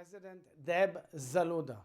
President Deb Zaluda,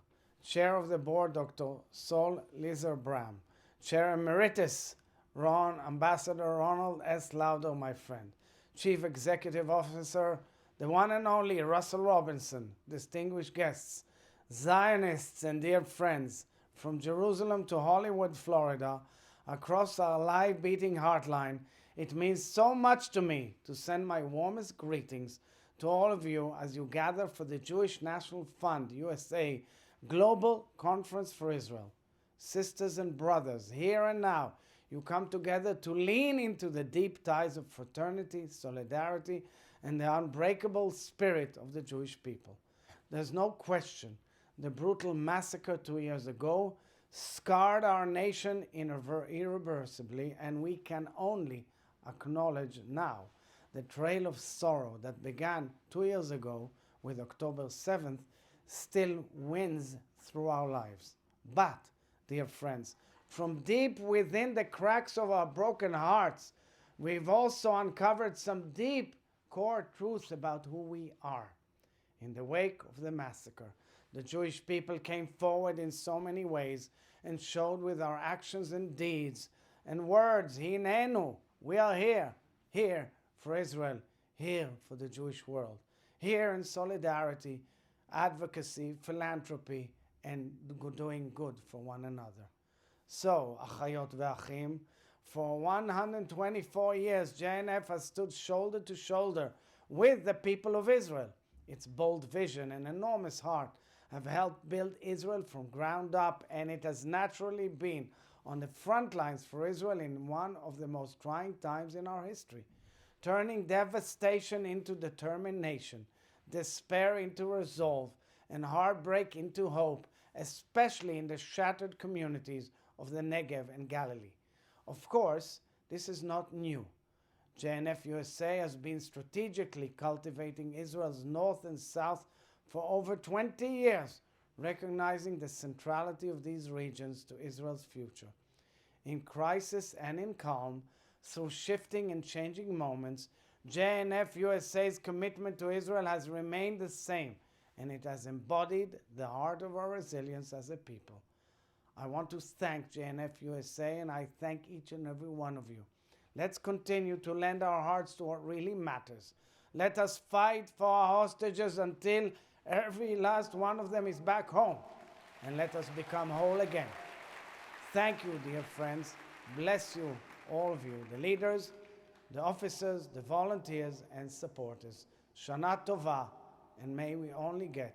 Chair of the Board Dr. Sol Lizer-Bram, Chair Emeritus Ambassador Ronald S. Lauder, my friend, Chief Executive Officer, the one and only Russell Robinson, distinguished guests, Zionists and dear friends, from Jerusalem to Hollywood, Florida, across our live beating heartline, it means so much to me to send my warmest greetings to all of you as you gather for the Jewish National Fund USA Global Conference for Israel. Sisters and brothers, here and now, you come together to lean into the deep ties of fraternity, solidarity, and the unbreakable spirit of the Jewish people. There's no question the brutal massacre 2 years ago scarred our nation irreversibly, and we can only acknowledge now the trail of sorrow that began 2 years ago with October 7th still winds through our lives. But, dear friends, from deep within the cracks of our broken hearts, we've also uncovered some deep core truths about who we are. In the wake of the massacre, the Jewish people came forward in so many ways and showed with our actions and deeds and words, Hinenu, we are here for Israel, here for the Jewish world, here in solidarity, advocacy, philanthropy, and doing good for one another. So, Achayot ve'Achim, for 124 years, JNF has stood shoulder to shoulder with the people of Israel. Its bold vision and enormous heart have helped build Israel from ground up, and it has naturally been on the front lines for Israel in one of the most trying times in our history, turning devastation into determination, despair into resolve, and heartbreak into hope, especially in the shattered communities of the Negev and Galilee. Of course, this is not new. JNF USA has been strategically cultivating Israel's north and south for over 20 years, recognizing the centrality of these regions to Israel's future. In crisis and in calm, through shifting and changing moments, JNF USA's commitment to Israel has remained the same, and it has embodied the heart of our resilience as a people. I want to thank JNF USA, and I thank each and every one of you. Let's continue to lend our hearts to what really matters. Let us fight for our hostages until every last one of them is back home, and let us become whole again. Thank you, dear friends. Bless you, all of you, the leaders, the officers, the volunteers, and supporters. Shana Tova, and may we only get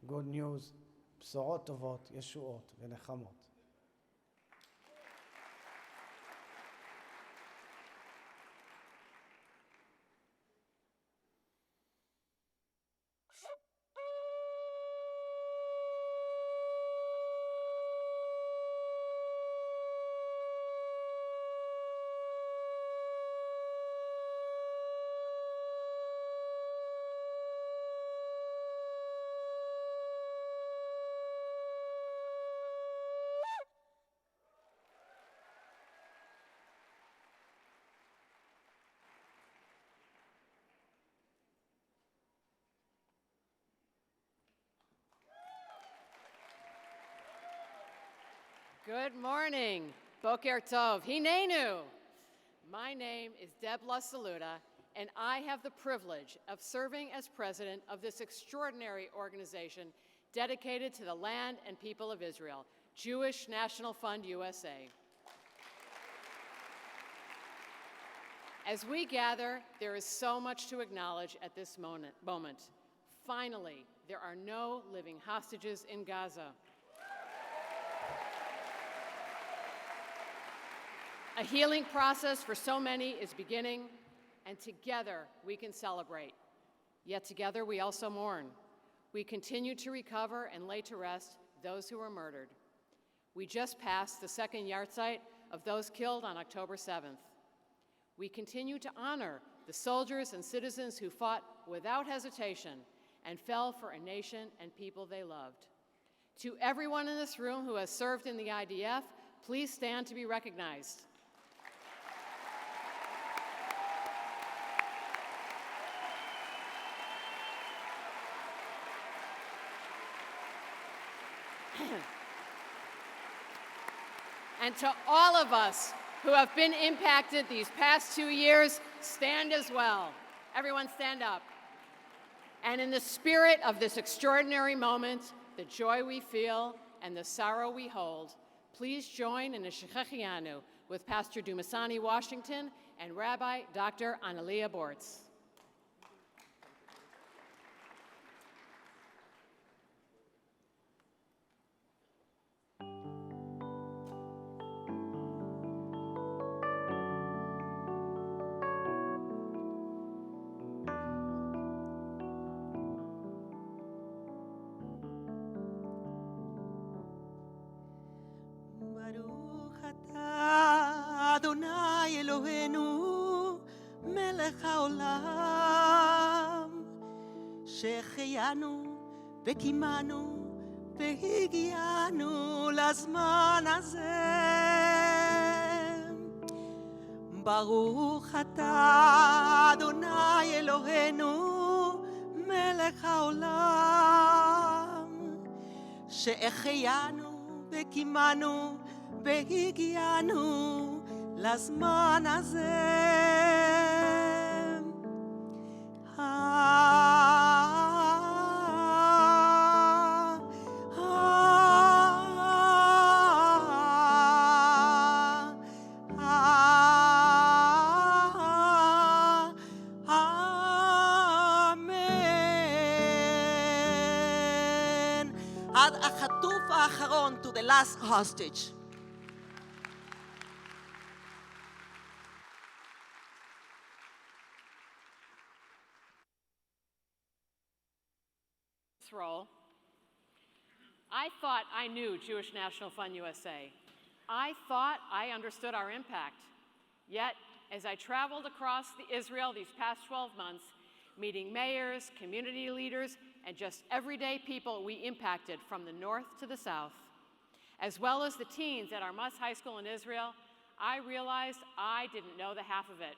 good news, בשורות טובות, ישועות ונחמות. Good morning. Boker Tov. Hinenu. My name is Deb Saluda, and I have the privilege of serving as president of this extraordinary organization dedicated to the land and people of Israel, Jewish National Fund USA. As we gather, there is so much to acknowledge at this moment. Finally, there are no living hostages in Gaza. A healing process for so many is beginning, and together we can celebrate. Yet together we also mourn. We continue to recover and lay to rest those who were murdered. We just passed the second yahrzeit of those killed on October 7th. We continue to honor the soldiers and citizens who fought without hesitation and fell for a nation and people they loved. To everyone in this room who has served in the IDF, please stand to be recognized. And to all of us who have been impacted these past 2 years, stand as well. Everyone stand up. And in the spirit of this extraordinary moment, the joy we feel and the sorrow we hold, please join in a Shechechianu with Pastor Dumasani Washington and Rabbi Dr. Analia Bortz. Adonai Eloheinu melech haolam שהחיינו וקימנו והגיענו לזמן הזה ברוך אתה אדוני אלוהינו מלך העולם שהחיינו וקימנו והגיענו לזמן הזה. אמן. עד החטוף האחרון, to the last hostage. Role. I thought I knew Jewish National Fund USA. I thought I understood our impact. Yet, as I traveled across Israel these past 12 months, meeting mayors, community leaders, and just everyday people we impacted from the north to the south, as well as the teens at our Mus High School in Israel, I realized I didn't know the half of it.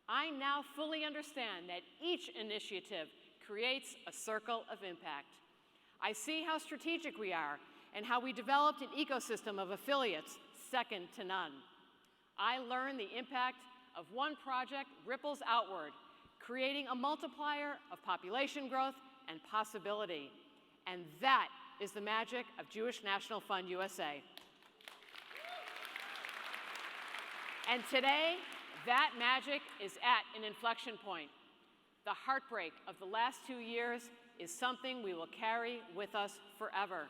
I now fully understand that each initiative creates a circle of impact. I see how strategic we are and how we developed an ecosystem of affiliates second to none. I learned the impact of one project ripples outward, creating a multiplier of population growth and possibility. And that is the magic of Jewish National Fund USA. And today, that magic is at an inflection point. The heartbreak of the last 2 years is something we will carry with us forever.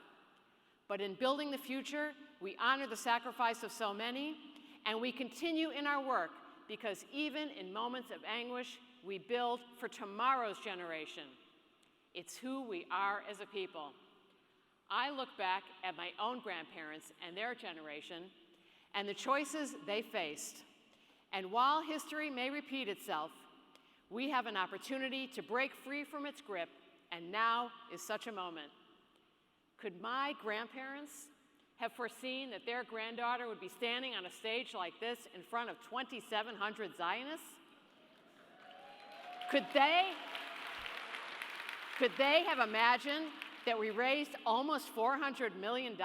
But in building the future, we honor the sacrifice of so many, and we continue in our work because even in moments of anguish, we build for tomorrow's generation. It's who we are as a people. I look back at my own grandparents and their generation and the choices they faced. And while history may repeat itself, we have an opportunity to break free from its grip, and now is such a moment. Could my grandparents have foreseen that their granddaughter would be standing on a stage like this in front of 2,700 Zionists? Could they have imagined that we raised almost $400 million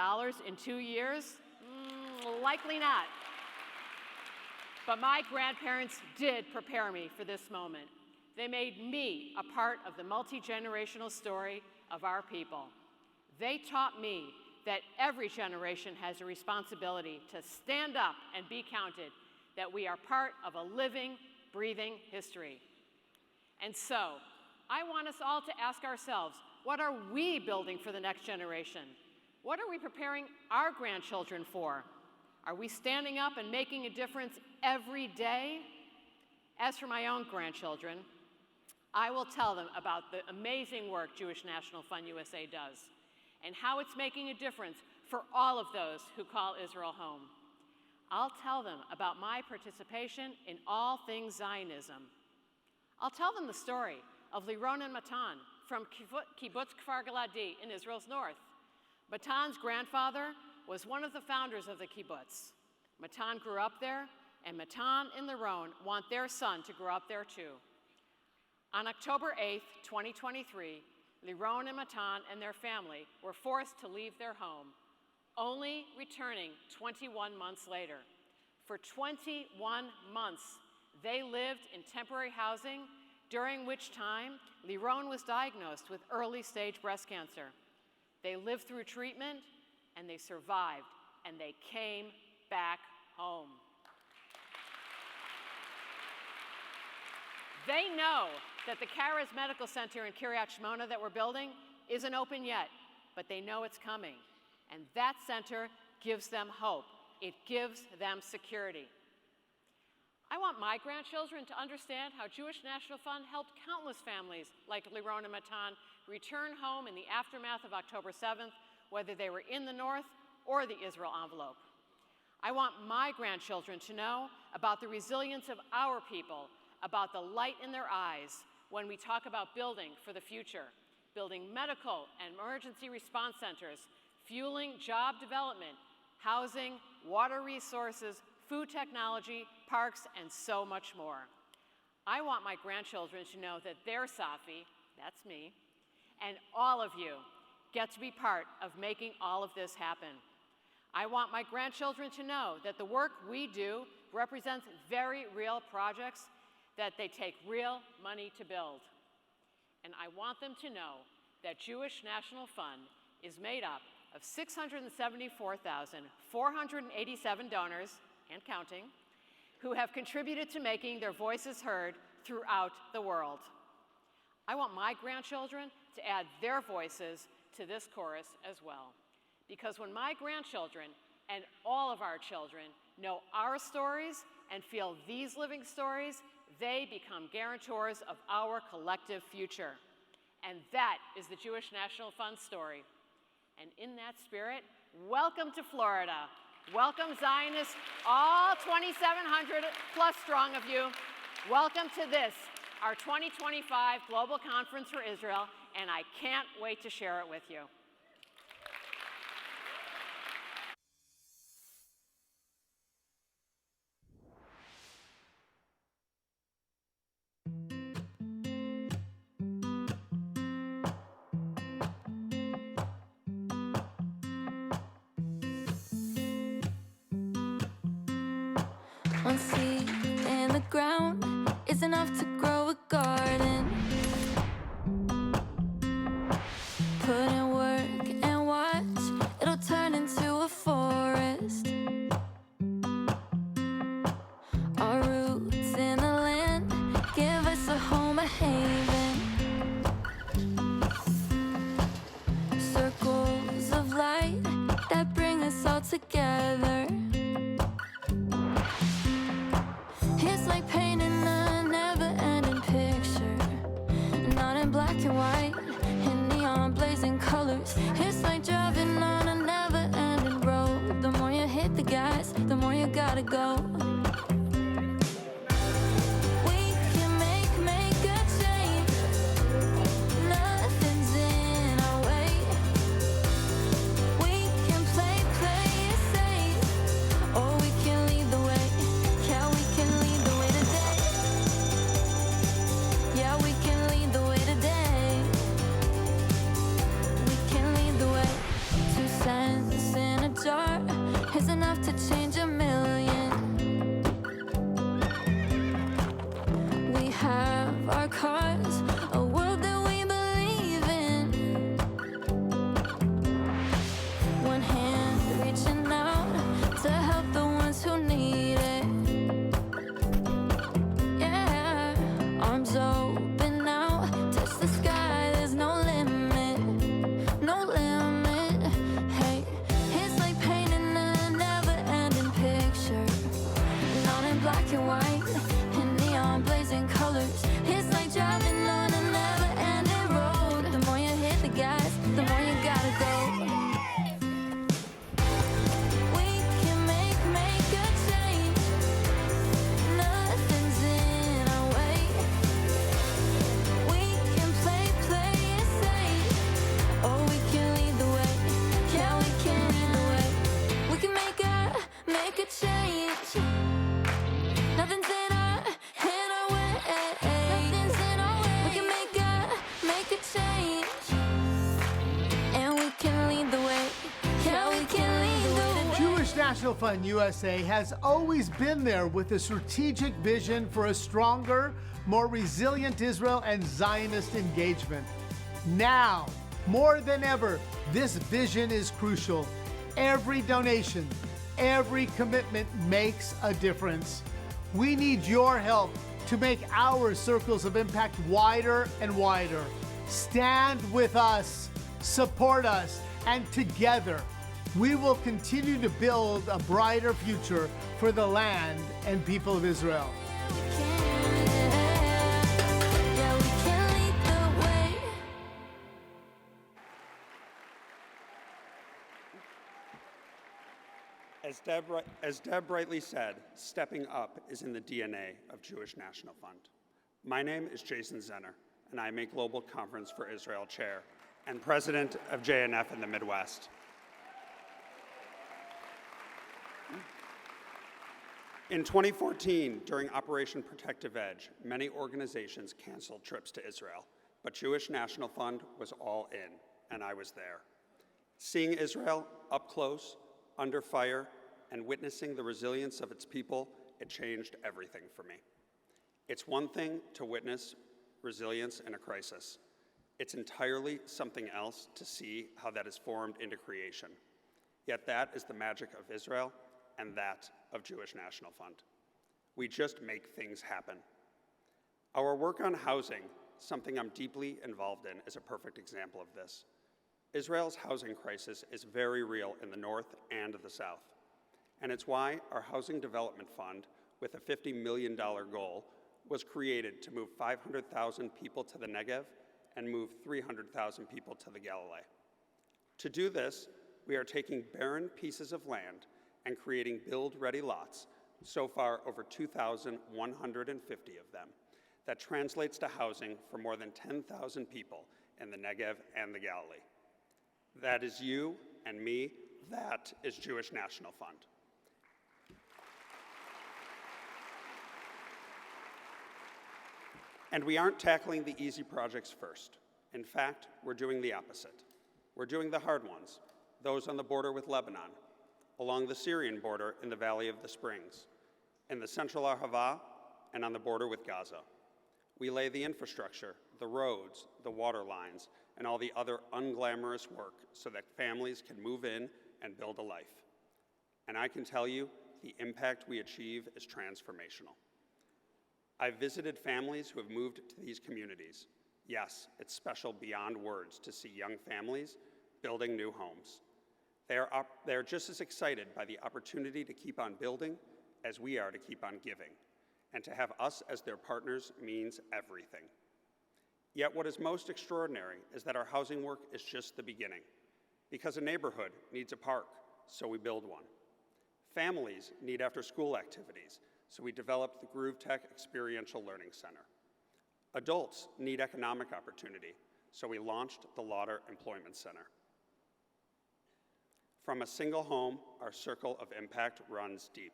in 2 years? Likely not. But my grandparents did prepare me for this moment. They made me a part of the multi-generational story of our people. They taught me that every generation has a responsibility to stand up and be counted, that we are part of a living, breathing history. And so, I want us all to ask ourselves, what are we building for the next generation? What are we preparing our grandchildren for? Are we standing up and making a difference every day? As for my own grandchildren, I will tell them about the amazing work Jewish National Fund USA does and how it's making a difference for all of those who call Israel home. I'll tell them about my participation in all things Zionism. I'll tell them the story of Liron and Matan from Kibbutz Kfar Galadi in Israel's north. Matan's grandfather was one of the founders of the kibbutz. Matan grew up there, and Matan and Liron want their son to grow up there too. On October 8th, 2023, Liron and Matan and their family were forced to leave their home, only returning 21 months later. For 21 months, they lived in temporary housing, during which time Liron was diagnosed with early-stage breast cancer. They lived through treatment, and they survived, and they came back home. They know that the Karas Medical Center in Kiryat Shmona that we're building isn't open yet, but they know it's coming. And that center gives them hope. It gives them security. I want my grandchildren to understand how Jewish National Fund helped countless families like Liron and Matan return home in the aftermath of October 7th, whether they were in the North or the Israel envelope. I want my grandchildren to know about the resilience of our people, about the light in their eyes when we talk about building for the future, building medical and emergency response centers, fueling job development, housing, water resources, food technology, parks, and so much more. I want my grandchildren to know that their Safi, that's me, and all of you get to be part of making all of this happen. I want my grandchildren to know that the work we do represents very real projects that they take real money to build. And I want them to know that Jewish National Fund is made up of 674,487 donors, and counting, who have contributed to making their voices heard throughout the world. I want my grandchildren to add their voices to this chorus as well. Because when my grandchildren and all of our children know our stories and feel these living stories, they become guarantors of our collective future. And that is the Jewish National Fund story. And in that spirit, welcome to Florida. Welcome Zionists, all 2,700 plus strong of you. Welcome to this, our 2025 Global Conference for Israel, and I can't wait to share it with you. One seed in the ground is enough to grow a garden. Put in work and watch, it'll turn into a forest. Our roots in the land give us a home, a haven. Circles of light that bring us all together. It's like painting a never-ending picture, not in black and white, in neon blazing colors. It's like driving on a never-ending road. The more you hit the gas, the more you gotta go. We can make a change. Nothing's in our way. We can play it safe, or we can lead the way. Yeah, we can lead the way today. Yeah, we can lead the way today. We can lead the way. 2 cents in a jar is enough to change a million. National Fund USA has always been there with a strategic vision for a stronger, more resilient Israel and Zionist engagement. Now, more than ever, this vision is crucial. Every donation, every commitment makes a difference. We need your help to make our circles of impact wider and wider. Stand with us, support us, and together we will continue to build a brighter future for the land and people of Israel. As Deb rightly said, stepping up is in the DNA of Jewish National Fund. My name is Jason Zenner, and I am a Global Conference for Israel Chair and President of JNF in the Midwest. In 2014, during Operation Protective Edge, many organizations canceled trips to Israel, but Jewish National Fund was all in, and I was there. Seeing Israel up close, under fire, and witnessing the resilience of its people, it changed everything for me. It's one thing to witness resilience in a crisis. It's entirely something else to see how that is formed into creation. Yet that is the magic of Israel and that of Jewish National Fund. We just make things happen. Our work on housing, something I'm deeply involved in, is a perfect example of this. Israel's housing crisis is very real in the north and the south. And it's why our Housing Development Fund, with a $50 million goal, was created to move 500,000 people to the Negev and move 300,000 people to the Galilee. To do this, we are taking barren pieces of land and creating build-ready lots, so far over 2,150 of them. That translates to housing for more than 10,000 people in the Negev and the Galilee. That is you and me. That is Jewish National Fund. And we aren't tackling the easy projects first. In fact, we're doing the opposite. We're doing the hard ones, those on the border with Lebanon, along the Syrian border in the Valley of the Springs, in the Central Arava, and on the border with Gaza. We lay the infrastructure, the roads, the water lines, and all the other unglamorous work so that families can move in and build a life. And I can tell you, the impact we achieve is transformational. I've visited families who have moved to these communities. Yes, it's special beyond words to see young families building new homes. They are just as excited by the opportunity to keep on building as we are to keep on giving. And to have us as their partners means everything. Yet what is most extraordinary is that our housing work is just the beginning. Because a neighborhood needs a park, so we build one. Families need after-school activities, so we developed the Groove Tech Experiential Learning Center. Adults need economic opportunity, so we launched the Lauder Employment Center. From a single home, our circle of impact runs deep.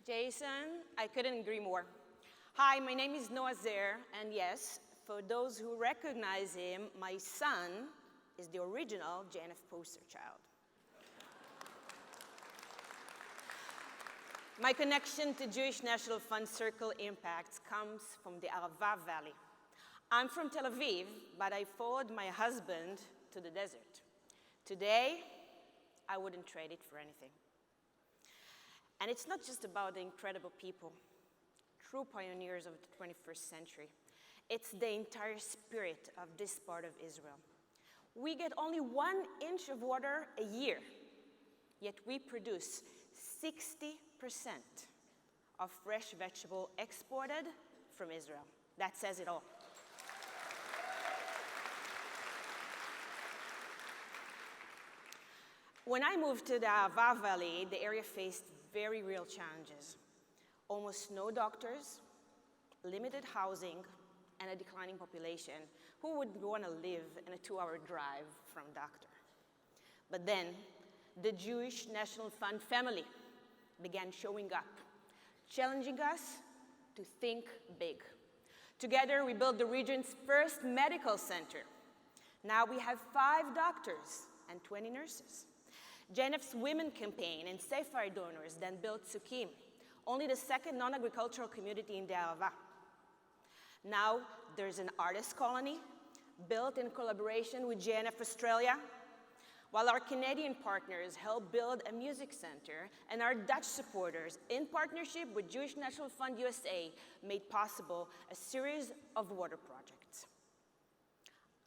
Jason, I couldn't agree more. Hi, my name is Noah Zer, and yes, for those who recognize him, my son is the original JNF poster child. My connection to Jewish National Fund Circle Impacts comes from the Arava Valley. I'm from Tel Aviv, but I followed my husband to the desert. Today, I wouldn't trade it for anything. And it's not just about the incredible people, true pioneers of the 21st century. It's the entire spirit of this part of Israel. We get only 1 inch of water a year, yet we produce 60% of fresh vegetable exported from Israel. That says it all. When I moved to the Arava Valley, the area faced very real challenges. Almost no doctors, limited housing, and a declining population. Who would want to live in a 2-hour drive from a doctor? But then, the Jewish National Fund family began showing up, challenging us to think big. Together, we built the region's first medical center. Now we have 5 doctors and 20 nurses. JNF's Women Campaign and Sefer donors then built Sukim, only the second non-agricultural community in the Arava. Now there's an artist colony built in collaboration with JNF Australia, while our Canadian partners help build a music center, and our Dutch supporters, in partnership with Jewish National Fund USA, made possible a series of water projects.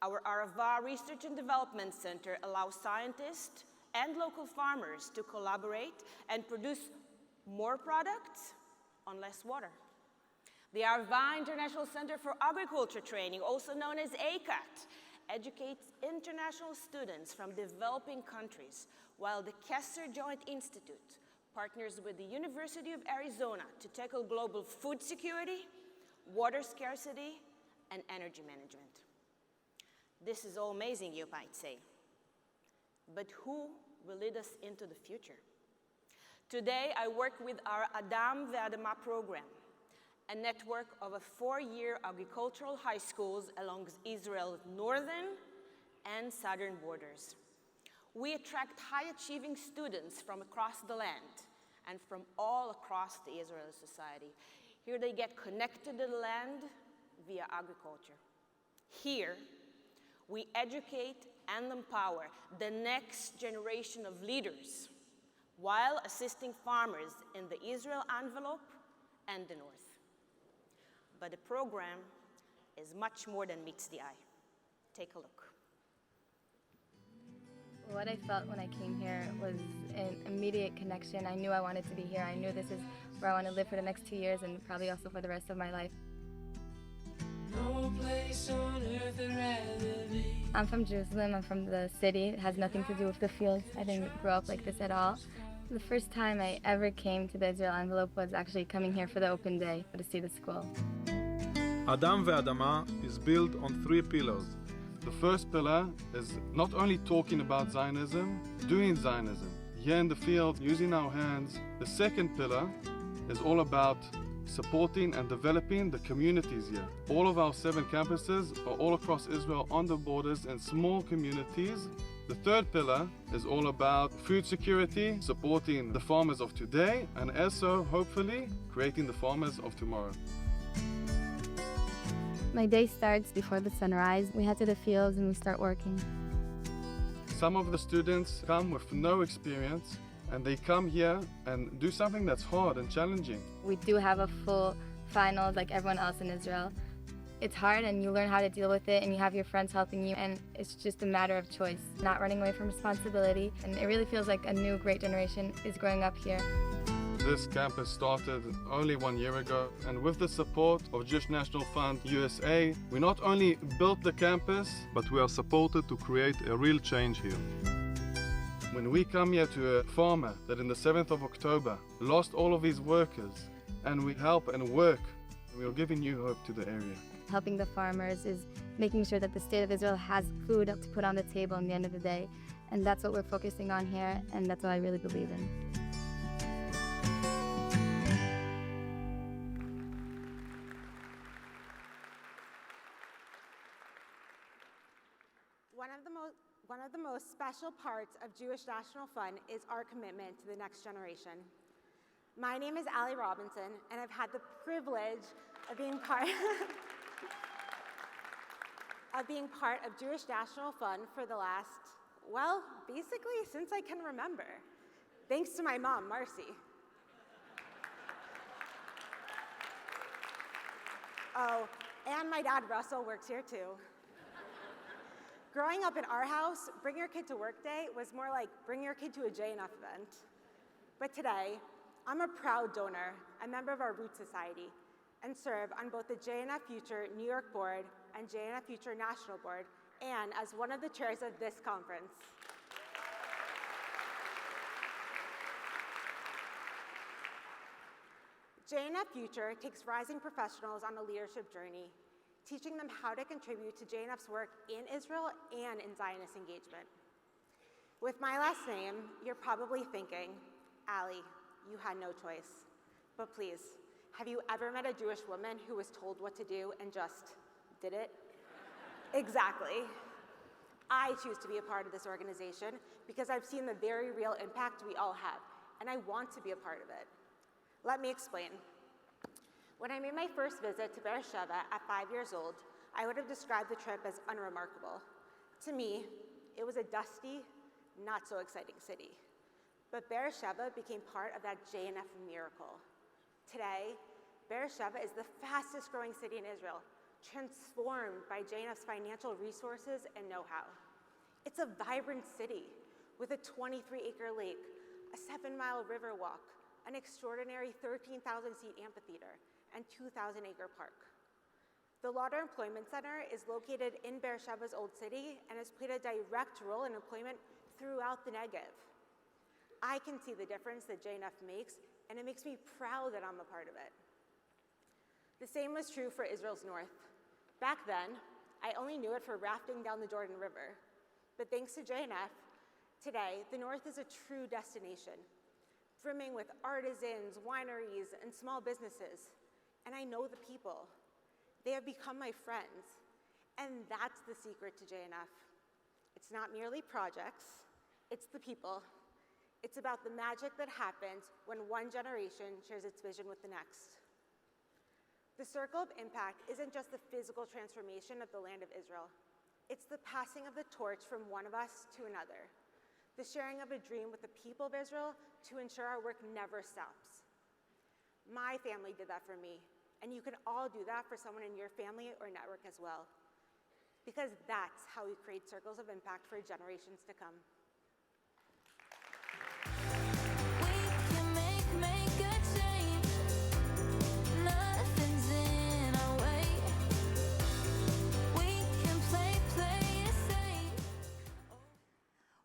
Our Arava Research and Development Center allows scientists and local farmers to collaborate and produce more products on less water. The Arava International Center for Agriculture Training, also known as ACAT, educates international students from developing countries, while the Kessler Joint Institute partners with the University of Arizona to tackle global food security, water scarcity, and energy management. This is all amazing, you might say. But who will lead us into the future? Today, I work with our Adam Ve'adama program, a network of 4-year agricultural high schools along Israel's northern and southern borders. We attract high-achieving students from across the land and from all across the Israeli society. Here they get connected to the land via agriculture. Here, we educate and empower the next generation of leaders while assisting farmers in the Israel envelope and the north. But the program is much more than meets the eye. Take a look. What I felt when I came here was an immediate connection. I knew I wanted to be here. I knew this is where I want to live for the next 2 years and probably also for the rest of my life. No place on earth I'd rather be. I'm from Jerusalem. I'm from the city. It has nothing to do with the fields. I didn't grow up like this at all. The first time I ever came to the Israel envelope was actually coming here for the open day to see the school. Adam Ve'adama is built on 3 pillars. The first pillar is not only talking about Zionism, doing Zionism. Here in the field, using our hands. The second pillar is all about supporting and developing the communities here. All of our 7 campuses are all across Israel on the borders in small communities. The third pillar is all about food security, supporting the farmers of today, and also, hopefully, creating the farmers of tomorrow. My day starts before the sunrise. We head to the fields and we start working. Some of the students come with no experience, and they come here and do something that's hard and challenging. We do have a full finals like everyone else in Israel. It's hard and you learn how to deal with it and you have your friends helping you, and it's just a matter of choice, not running away from responsibility. And it really feels like a new great generation is growing up here. This campus started only 1 year ago, and with the support of Jewish National Fund USA, we not only built the campus, but we are supported to create a real change here. When we come here to a farmer that in the 7th of October lost all of his workers, and we help and work, we are giving new hope to the area. Helping the farmers is making sure that the state of Israel has food to put on the table in the end of the day. And that's what we're focusing on here, and that's what I really believe in. One of the most special parts of Jewish National Fund is our commitment to the next generation. My name is Allie Robinson, and I've had the privilege of being part of Jewish National Fund for the last, well, basically since I can remember. Thanks to my mom, Marcy. Oh, and my dad, Russell, works here too. Growing up in our house, Bring Your Kid to Work Day was more like bring your kid to a JNF event. But today, I'm a proud donor, a member of our Root Society, and serve on both the JNF Future New York Board and JNF Future National Board, and as one of the chairs of this conference. JNF Future takes rising professionals on a leadership journey, teaching them how to contribute to JNF's work in Israel and in Zionist engagement. With my last name, you're probably thinking, Allie, you had no choice. But please, have you ever met a Jewish woman who was told what to do and just did it? Exactly. I choose to be a part of this organization because I've seen the very real impact we all have, and I want to be a part of it. Let me explain. When I made my first visit to Beersheba at 5 years old, I would have described the trip as unremarkable. To me, it was a dusty, not so exciting city. But Beersheba became part of that JNF miracle. Today, Beersheba is the fastest growing city in Israel, transformed by JNF's financial resources and know-how. It's a vibrant city with a 23-acre lake, a 7-mile river walk, an extraordinary 13,000-seat amphitheater, and 2,000-acre park. The Lauder Employment Center is located in Beersheba's Old City and has played a direct role in employment throughout the Negev. I can see the difference that JNF makes, and it makes me proud that I'm a part of it. The same was true for Israel's north. Back then, I only knew it for rafting down the Jordan River. But thanks to JNF, today, the north is a true destination, brimming with artisans, wineries, and small businesses. And I know the people. They have become my friends. And that's the secret to JNF. It's not merely projects, it's the people. It's about the magic that happens when one generation shares its vision with the next. The circle of impact isn't just the physical transformation of the land of Israel. It's the passing of the torch from one of us to another. The sharing of a dream with the people of Israel to ensure our work never stops. My family did that for me, and you can all do that for someone in your family or network as well. Because that's how we create circles of impact for generations to come.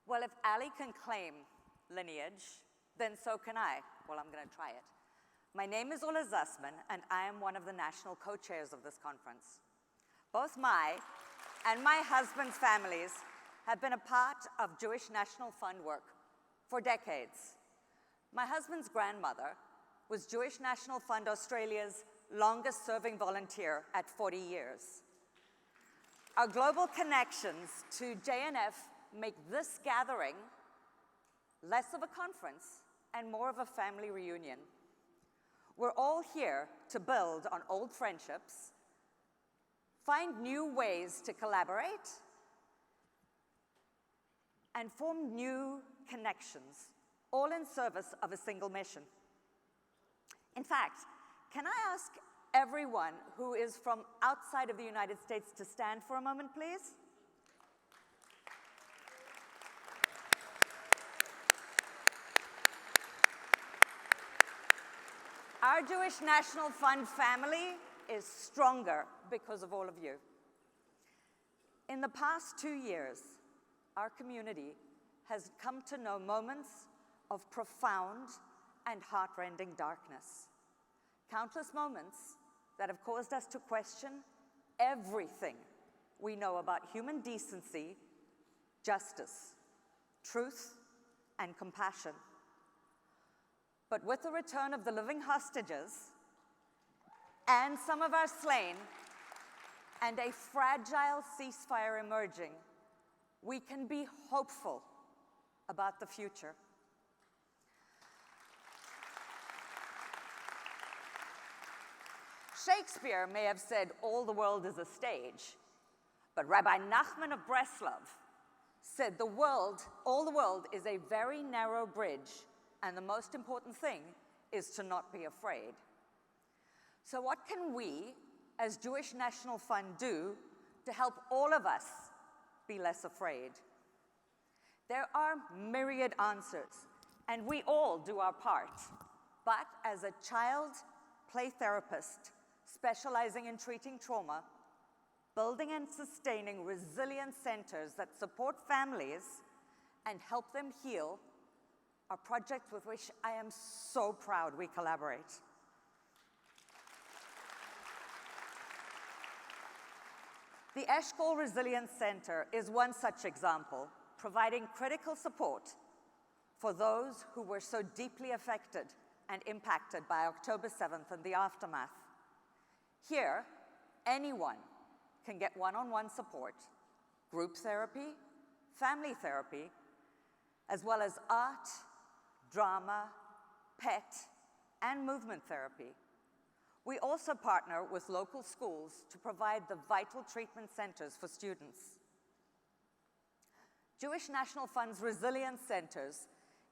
Well, if Ali can claim lineage, then so can I. Well, I'm going to try it. My name is Ola Zussman, and I am one of the national co-chairs of this conference. Both my and my husband's families have been a part of Jewish National Fund work for decades. My husband's grandmother was Jewish National Fund Australia's longest-serving volunteer at 40 years. Our global connections to JNF make this gathering less of a conference and more of a family reunion. We're all here to build on old friendships, find new ways to collaborate, and form new connections, all in service of a single mission. In fact, can I ask everyone who is from outside of the United States to stand for a moment, please? Our Jewish National Fund family is stronger because of all of you. In the past 2 years, our community has come to know moments of profound and heartrending darkness. Countless moments that have caused us to question everything we know about human decency, justice, truth, and compassion. But with the return of the living hostages and some of our slain and a fragile ceasefire emerging, we can be hopeful about the future. Shakespeare may have said, "All the world is a stage," but Rabbi Nachman of Breslov said, all the world is a very narrow bridge, and the most important thing is to not be afraid. So what can we, as Jewish National Fund, do to help all of us be less afraid? There are myriad answers, and we all do our part. But as a child play therapist specializing in treating trauma, building and sustaining resilient centers that support families and help them heal are projects with which I am so proud we collaborate. The Eshkol Resilience Center is one such example, providing critical support for those who were so deeply affected and impacted by October 7th and the aftermath. Here, anyone can get one-on-one support, group therapy, family therapy, as well as art, drama, pet, and movement therapy. We also partner with local schools to provide the vital treatment centers for students. Jewish National Fund's Resilience Centers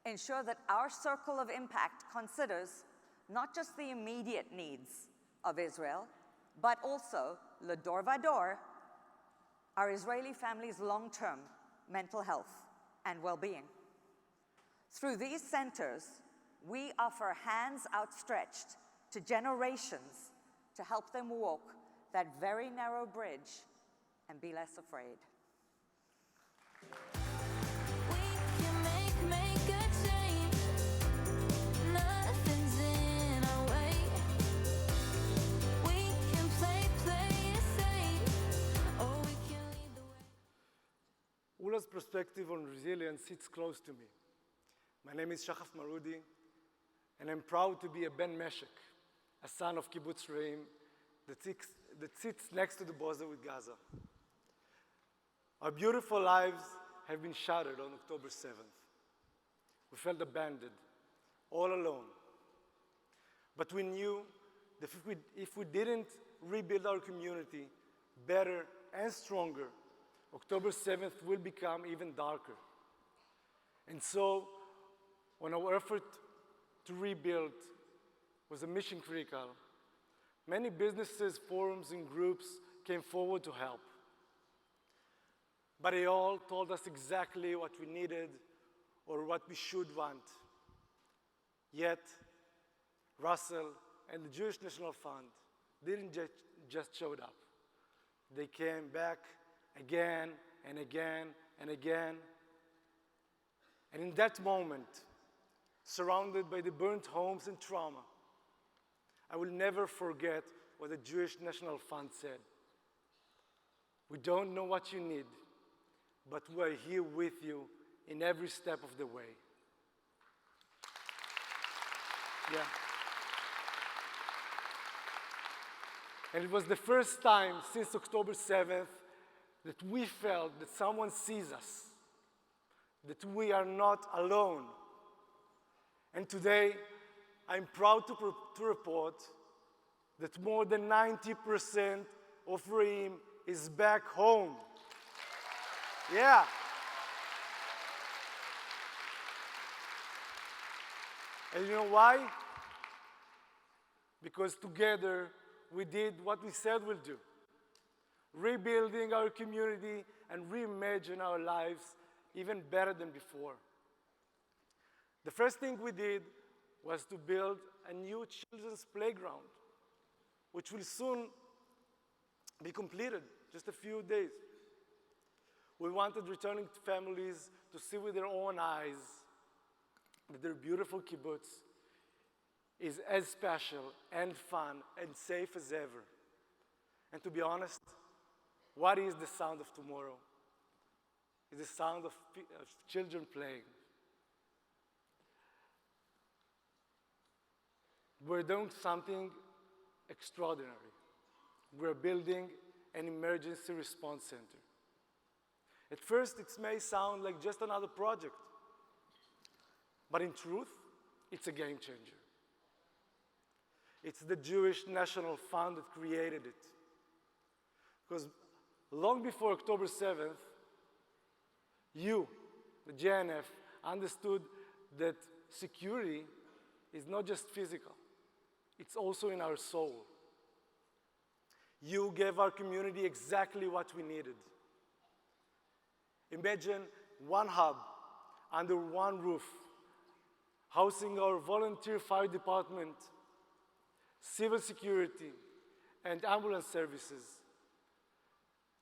ensure that our circle of impact considers not just the immediate needs of Israel, but also le dor vador, our Israeli families' long-term mental health and well-being. Through these centers, we offer hands outstretched to generations to help them walk that very narrow bridge and be less afraid. Ula's perspective on resilience sits close to me. My name is Shachaf Marudi, and I'm proud to be a Ben Meshek, a son of Kibbutz Reim that sits next to the border with Gaza. Our beautiful lives have been shattered on October 7th. We felt abandoned, all alone. But we knew that if we didn't rebuild our community better and stronger, October 7th will become even darker. And so, when our effort to rebuild was a mission critical, many businesses, forums, and groups came forward to help. But they all told us exactly what we needed or what we should want. Yet, Russell and the Jewish National Fund didn't just show up. They came back again and again and again. And in that moment, surrounded by the burnt homes and trauma, I will never forget what the Jewish National Fund said. We don't know what you need, but we are here with you in every step of the way. Yeah. And it was the first time since October 7th that we felt that someone sees us, that we are not alone. And today, I'm proud to report that more than 90% of Reim is back home. Yeah. And you know why? Because together, we did what we said we'll do. Rebuilding our community and reimagine our lives even better than before. The first thing we did was to build a new children's playground, which will soon be completed, just a few days. We wanted returning families to see with their own eyes that their beautiful kibbutz is as special and fun and safe as ever. And to be honest, what is the sound of tomorrow? It's the sound of children playing. We're doing something extraordinary. We're building an emergency response center. At first, it may sound like just another project, but in truth, it's a game changer. It's the Jewish National Fund that created it. Because long before October 7th, you, the JNF, understood that security is not just physical, it's also in our soul. You gave our community exactly what we needed. Imagine one hub under one roof, housing our volunteer fire department, civil security, and ambulance services.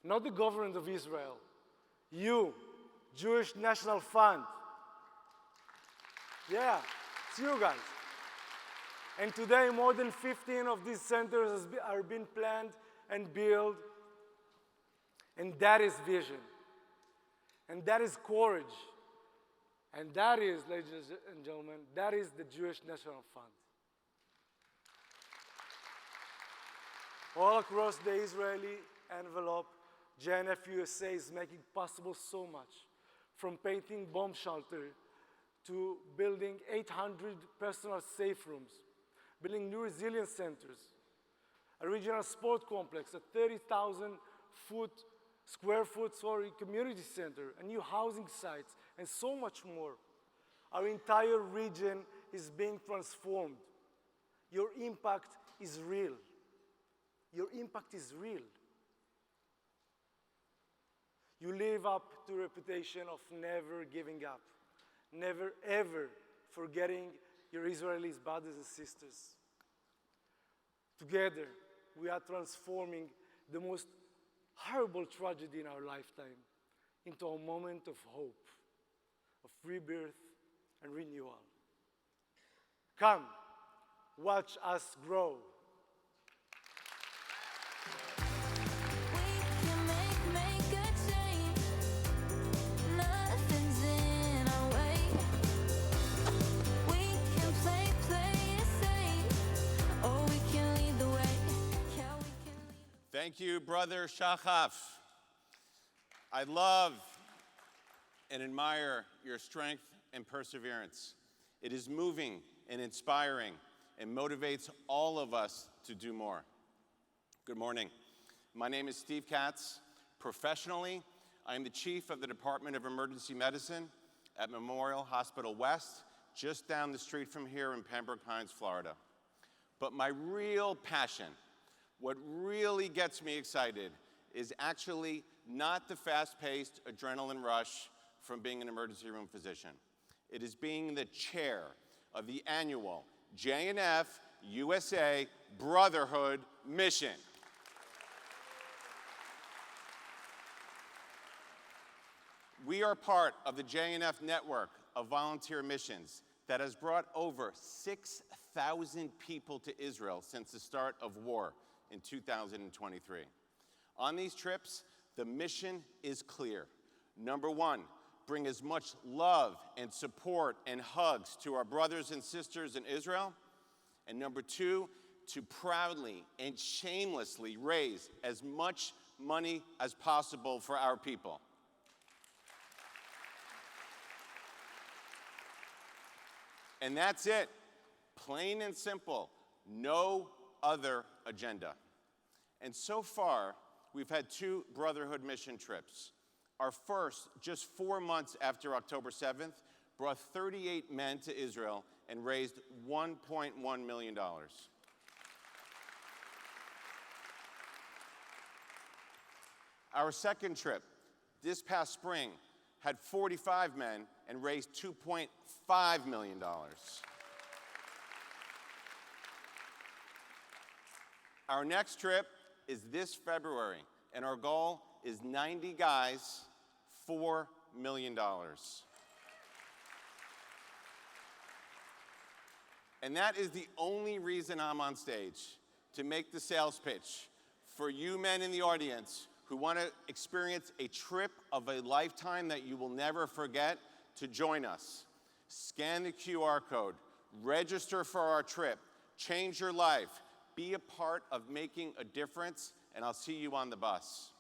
Not the government of Israel, you, Jewish National Fund. Yeah, it's you guys. And today, more than 15 of these centers are being planned and built, and that is vision. And that is courage. And that is, ladies and gentlemen, that is the Jewish National Fund. All across the Israeli envelope, JNF USA is making possible so much, from painting bomb shelter to building 800 personal safe rooms, building new resilience centers, a regional sport complex, a 30,000 square foot community center, a new housing sites, and so much more. Our entire region is being transformed. Your impact is real. Your impact is real. You live up to a reputation of never giving up, never ever forgetting your Israeli brothers and sisters. Together, we are transforming the most horrible tragedy in our lifetime into a moment of hope, of rebirth and renewal. Come, watch us grow. Thank you, Brother Shachaf. I love and admire your strength and perseverance. It is moving and inspiring and motivates all of us to do more. Good morning. My name is Steve Katz. Professionally, I am the chief of the Department of Emergency Medicine at Memorial Hospital West, just down the street from here in Pembroke Pines, Florida. But my real passion, what really gets me excited, is actually not the fast-paced adrenaline rush from being an emergency room physician. It is being the chair of the annual JNF USA Brotherhood Mission. We are part of the JNF network of volunteer missions that has brought over 6,000 people to Israel since the start of war in 2023. On these trips, the mission is clear. Number one, bring as much love and support and hugs to our brothers and sisters in Israel. And number two, to proudly and shamelessly raise as much money as possible for our people. And that's it, plain and simple, no other agenda. And so far, we've had 2 Brotherhood mission trips. Our first, just 4 months after October 7th, brought 38 men to Israel and raised $1.1 million. Our second trip, this past spring, had 45 men and raised $2.5 million. Our next trip is this February, and our goal is 90 guys, $4 million. And that is the only reason I'm on stage, to make the sales pitch for you men in the audience who want to experience a trip of a lifetime that you will never forget, to join us. Scan the QR code, register for our trip, change your life, be a part of making a difference, and I'll see you on the bus.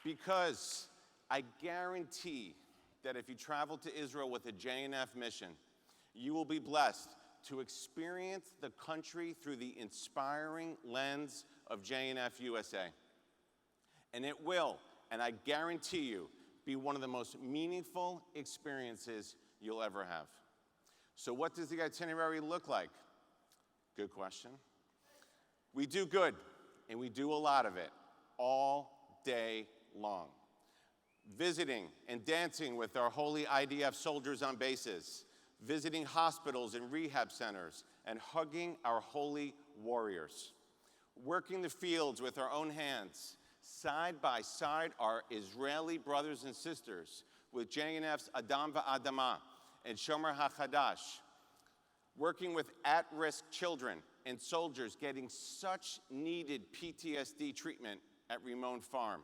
Because I guarantee that if you travel to Israel with a JNF mission, you will be blessed to experience the country through the inspiring lens of JNF USA. And it will, and I guarantee you, be one of the most meaningful experiences you'll ever have. So what does the itinerary look like? Good question. We do good, and we do a lot of it, all day long. Visiting and dancing with our holy IDF soldiers on bases, visiting hospitals and rehab centers, and hugging our holy warriors. Working the fields with our own hands, side by side our Israeli brothers and sisters with JNF's Adam Va'adama and Shomer HaChadash. Working with at-risk children and soldiers getting such needed PTSD treatment at Rimon Farm.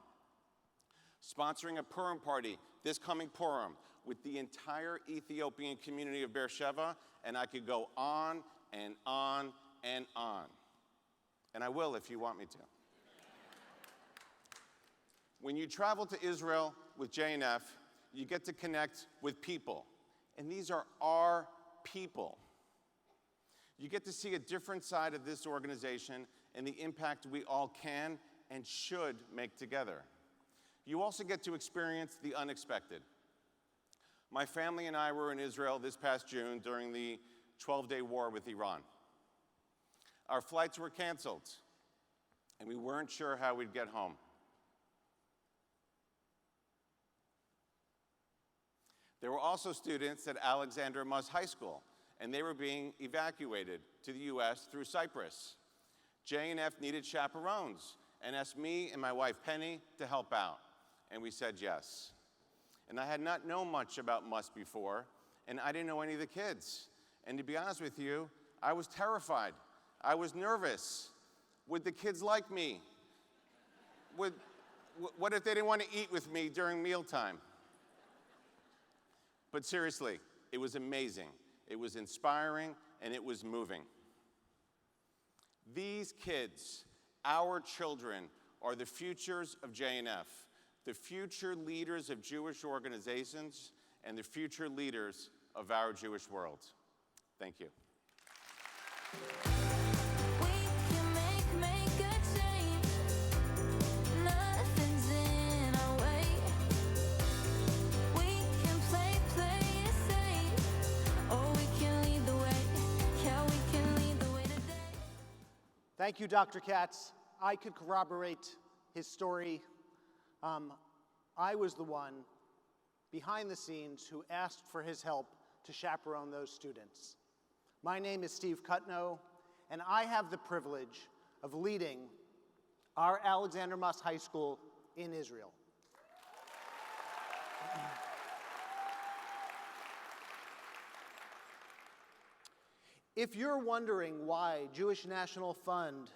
Sponsoring a Purim party this coming Purim with the entire Ethiopian community of Beersheba, and I could go on and on and on. And I will if you want me to. When you travel to Israel with JNF, you get to connect with people. And these are our people. You get to see a different side of this organization and the impact we all can and should make together. You also get to experience the unexpected. My family and I were in Israel this past June during the 12-day war with Iran. Our flights were canceled, and we weren't sure how we'd get home. There were also students at Alexander Muss High School, and they were being evacuated to the US through Cyprus. JNF needed chaperones and asked me and my wife Penny to help out, and we said yes. And I had not known much about Muss before, and I didn't know any of the kids. And to be honest with you, I was terrified. I was nervous. Would the kids like me? What if they didn't want to eat with me during mealtime? But seriously, it was amazing. It was inspiring, and it was moving. These kids, our children, are the futures of JNF, the future leaders of Jewish organizations, and the future leaders of our Jewish world. Thank you. Thank you, Dr. Katz. I could corroborate his story. I was the one behind the scenes who asked for his help to chaperone those students. My name is Steve Cutno, and I have the privilege of leading our Alexander Muss High School in Israel. If you're wondering why Jewish National Fund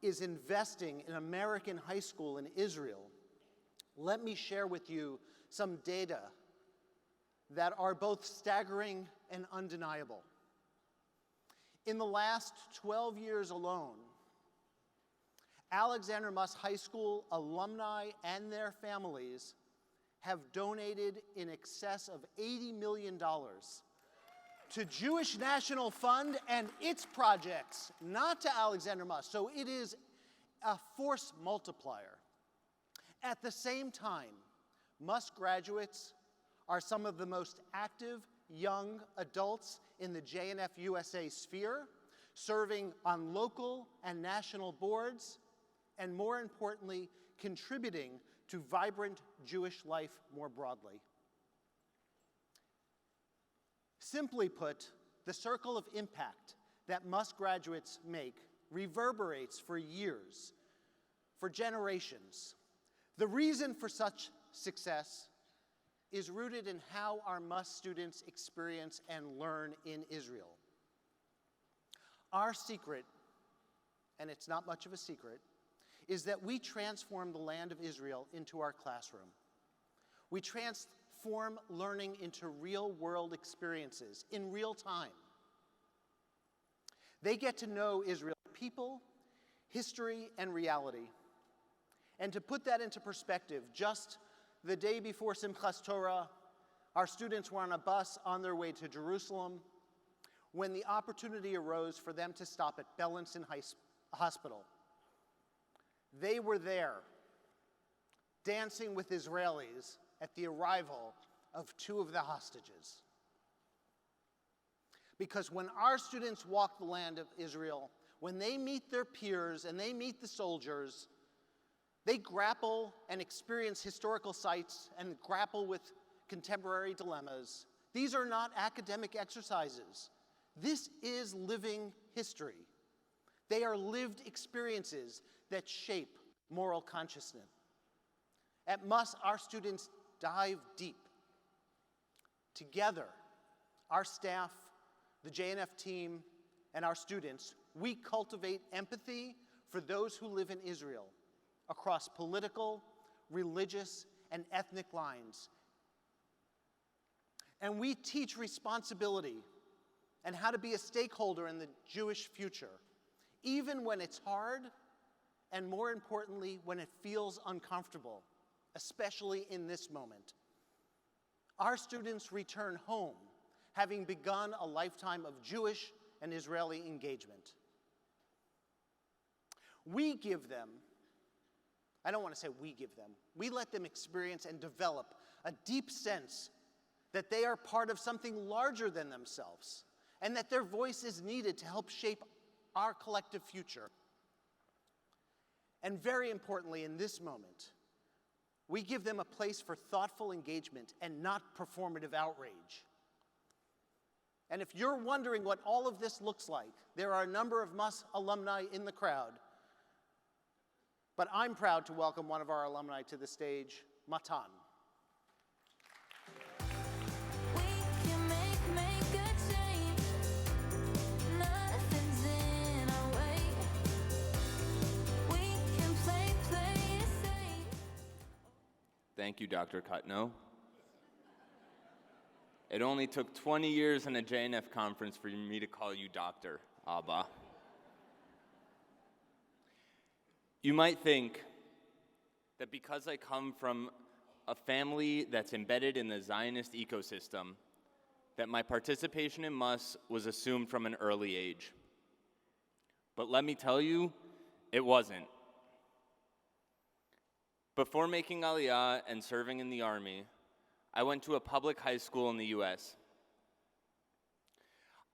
is investing in American high school in Israel, let me share with you some data that are both staggering and undeniable. In the last 12 years alone, Alexander Muss High School alumni and their families have donated in excess of $80 million to Jewish National Fund and its projects, not to Alexander Muss. So it is a force multiplier. At the same time, Muss graduates are some of the most active young adults in the JNF USA sphere, serving on local and national boards, and more importantly, contributing to vibrant Jewish life more broadly. Simply put, the circle of impact that Muss graduates make reverberates for years, for generations. The reason for such success is rooted in how our Muss students experience and learn in Israel. Our secret, and it's not much of a secret, is that we transform the land of Israel into our classroom. We transform learning into real-world experiences in real time. They get to know Israel people, history, and reality. And to put that into perspective, just the day before Simchas Torah, our students were on a bus on their way to Jerusalem when the opportunity arose for them to stop at Bellinson Hospital. They were there, dancing with Israelis at the arrival of two of the hostages. Because when our students walk the land of Israel, when they meet their peers and they meet the soldiers, they grapple and experience historical sites and grapple with contemporary dilemmas. These are not academic exercises. This is living history. They are lived experiences that shape moral consciousness. At Muss, our students dive deep. Together, our staff, the JNF team, and our students we cultivate empathy for those who live in Israel across political, religious, and ethnic lines. And we teach responsibility and how to be a stakeholder in the Jewish future, even when it's hard, and more importantly, when it feels uncomfortable, especially in this moment. Our students return home, having begun a lifetime of Jewish and Israeli engagement. We give them, I don't want to say we give them, we let them experience and develop a deep sense that they are part of something larger than themselves, and that their voice is needed to help shape our collective future. And very importantly, in this moment, we give them a place for thoughtful engagement and not performative outrage. And if you're wondering what all of this looks like, there are a number of MUS alumni in the crowd. But I'm proud to welcome one of our alumni to the stage, Matan. Thank you, Dr. Cutno. It only took 20 years and a JNF conference for me to call you Dr. Abba. You might think that because I come from a family that's embedded in the Zionist ecosystem, that my participation in MUS was assumed from an early age. But let me tell you, it wasn't. Before making Aliyah and serving in the Army, I went to a public high school in the US.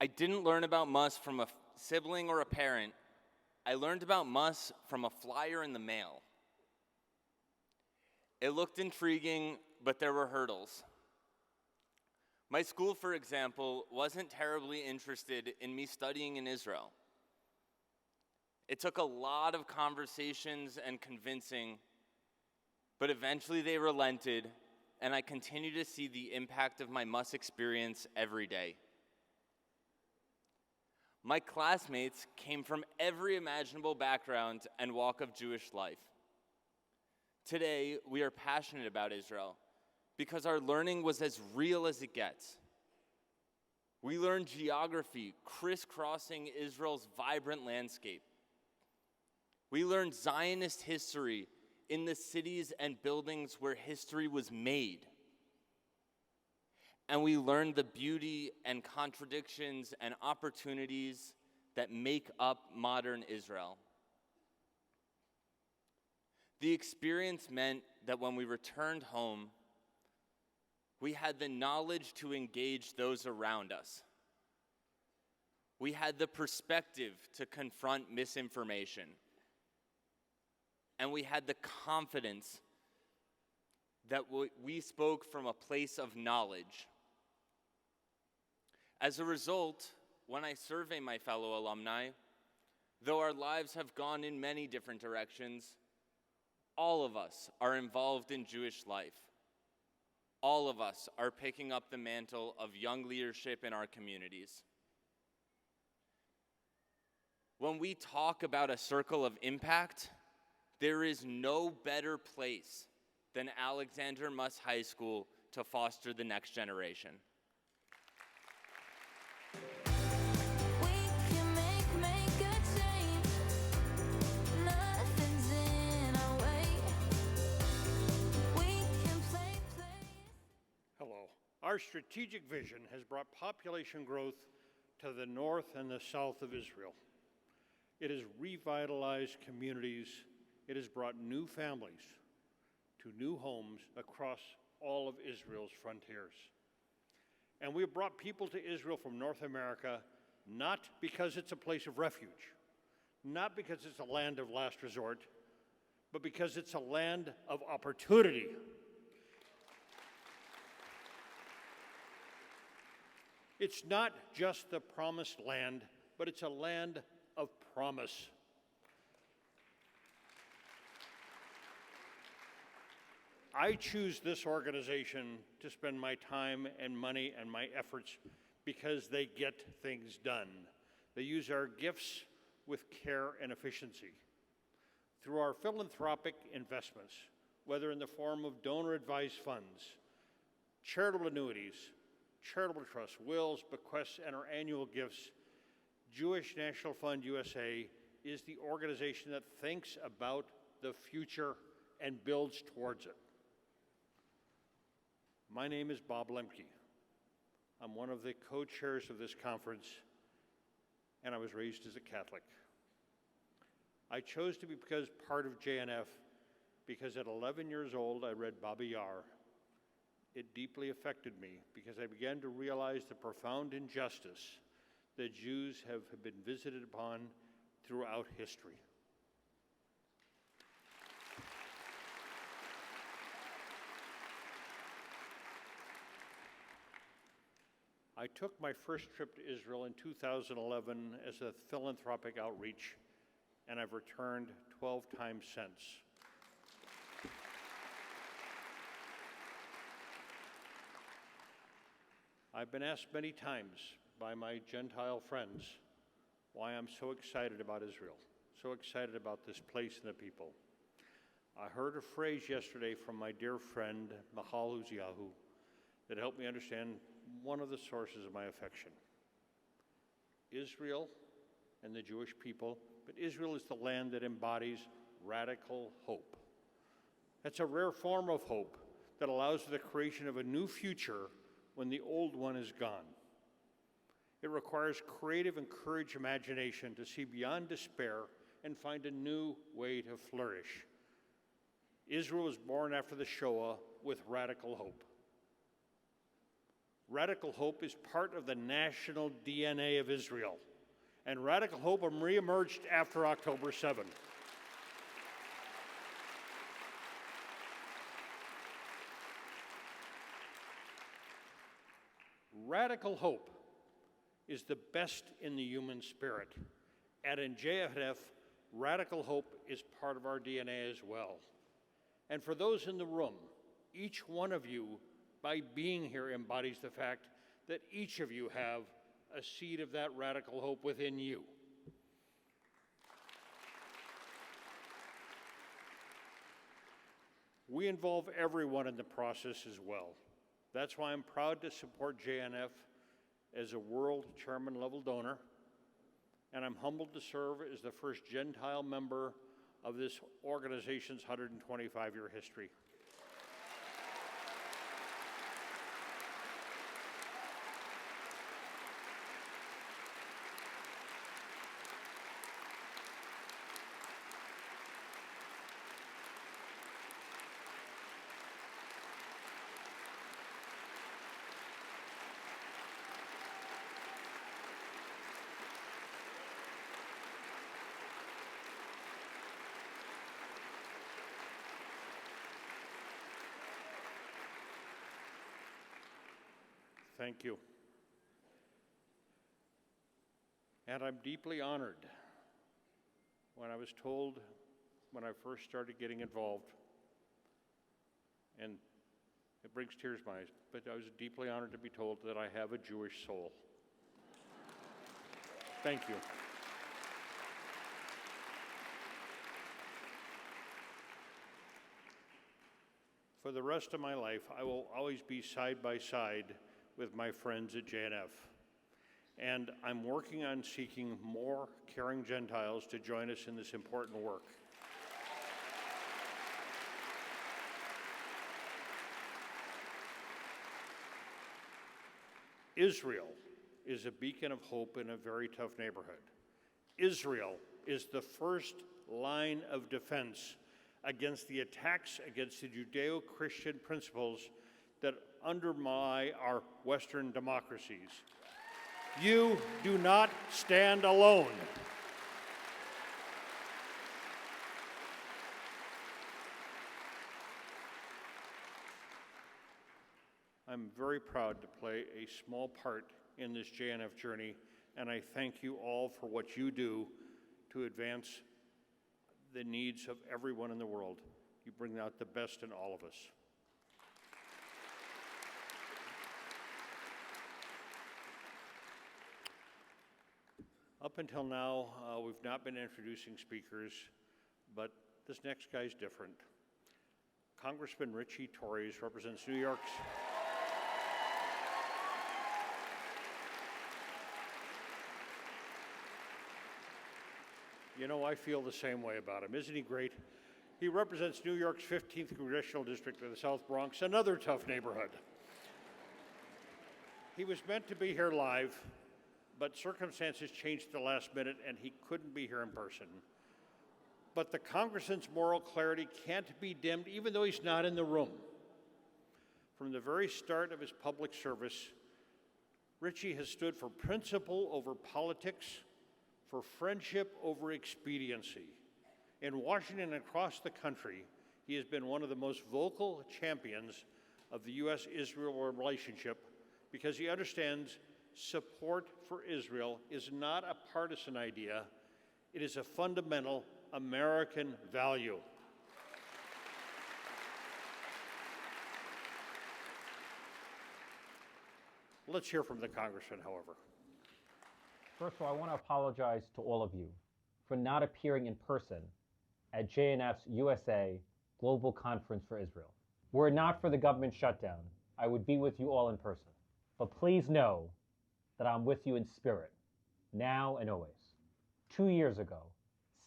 I didn't learn about MUS from a sibling or a parent. I learned about MUS from a flyer in the mail. It looked intriguing, but there were hurdles. My school, for example, wasn't terribly interested in me studying in Israel. It took a lot of conversations and convincing, but eventually they relented, and I continue to see the impact of my MUS experience every day. My classmates came from every imaginable background and walk of Jewish life. Today, we are passionate about Israel because our learning was as real as it gets. We learned geography crisscrossing Israel's vibrant landscape. We learned Zionist history in the cities and buildings where history was made. And we learned the beauty and contradictions and opportunities that make up modern Israel. The experience meant that when we returned home, we had the knowledge to engage those around us. We had the perspective to confront misinformation. And we had the confidence that we spoke from a place of knowledge. As a result, when I survey my fellow alumni, though our lives have gone in many different directions, all of us are involved in Jewish life. All of us are picking up the mantle of young leadership in our communities. When we talk about a circle of impact, there is no better place than Alexander MUS High School to foster the next generation. Hello. Our strategic vision has brought population growth to the north and the south of Israel. It has revitalized communities. It has brought new families to new homes across all of Israel's frontiers. And we have brought people to Israel from North America not because it's a place of refuge, not because it's a land of last resort, but because it's a land of opportunity. It's not just the promised land, but it's a land of promise. I choose this organization to spend my time and money and my efforts because they get things done. They use our gifts with care and efficiency. Through our philanthropic investments, whether in the form of donor-advised funds, charitable annuities, charitable trusts, wills, bequests, and our annual gifts, Jewish National Fund USA is the organization that thinks about the future and builds towards it. My name is Bob Lemke. I'm one of the co-chairs of this conference, and I was raised as a Catholic. I chose to be part of JNF because at 11 years old I read Baba Yar. It deeply affected me because I began to realize the profound injustice that Jews have been visited upon throughout history. I took my first trip to Israel in 2011 as a philanthropic outreach, and I've returned 12 times since. I've been asked many times by my Gentile friends why I'm so excited about Israel, so excited about this place and the people. I heard a phrase yesterday from my dear friend, Michal Uziyahu, that helped me understand one of the sources of my affection. Israel and the Jewish people, but Israel is the land that embodies radical hope. That's a rare form of hope that allows for the creation of a new future when the old one is gone. It requires creative and courage imagination to see beyond despair and find a new way to flourish. Israel was born after the Shoah with radical hope. Radical hope is part of the national DNA of Israel, and radical hope reemerged after October 7. Radical hope is the best in the human spirit, and in JFF, radical hope is part of our DNA as well. And for those in the room, each one of you, by being here, embodies the fact that each of you have a seed of that radical hope within you. We involve everyone in the process as well. That's why I'm proud to support JNF as a world chairman level donor, and I'm humbled to serve as the first Gentile member of this organization's 125-year history. Thank you. And I'm deeply honored when I was told, when I first started getting involved, and it brings tears to my eyes, but I was deeply honored to be told that I have a Jewish soul. Thank you. For the rest of my life, I will always be side by side with my friends at JNF. And I'm working on seeking more caring Gentiles to join us in this important work. Israel is a beacon of hope in a very tough neighborhood. Israel is the first line of defense against the attacks against the Judeo-Christian principles that undermine our Western democracies. You do not stand alone. I'm very proud to play a small part in this JNF journey, and I thank you all for what you do to advance the needs of everyone in the world. You bring out the best in all of us. Up until now, we've not been introducing speakers, but this next guy's different. Congressman Richie Torres represents New York's. You know, I feel the same way about him. Isn't he great? He represents New York's 15th Congressional District of the South Bronx, another tough neighborhood. He was meant to be here live, but circumstances changed at the last minute and he couldn't be here in person. But the congressman's moral clarity can't be dimmed even though he's not in the room. From the very start of his public service, Richie has stood for principle over politics, for friendship over expediency. In Washington and across the country, he has been one of the most vocal champions of the U.S.-Israel relationship because he understands support for Israel is not a partisan idea, it is a fundamental American value. Let's hear from the congressman, however. First of all, I want to apologize to all of you for not appearing in person at JNF's USA Global Conference for Israel. Were it not for the government shutdown, I would be with you all in person. But please know that I'm with you in spirit, now and always. 2 years ago,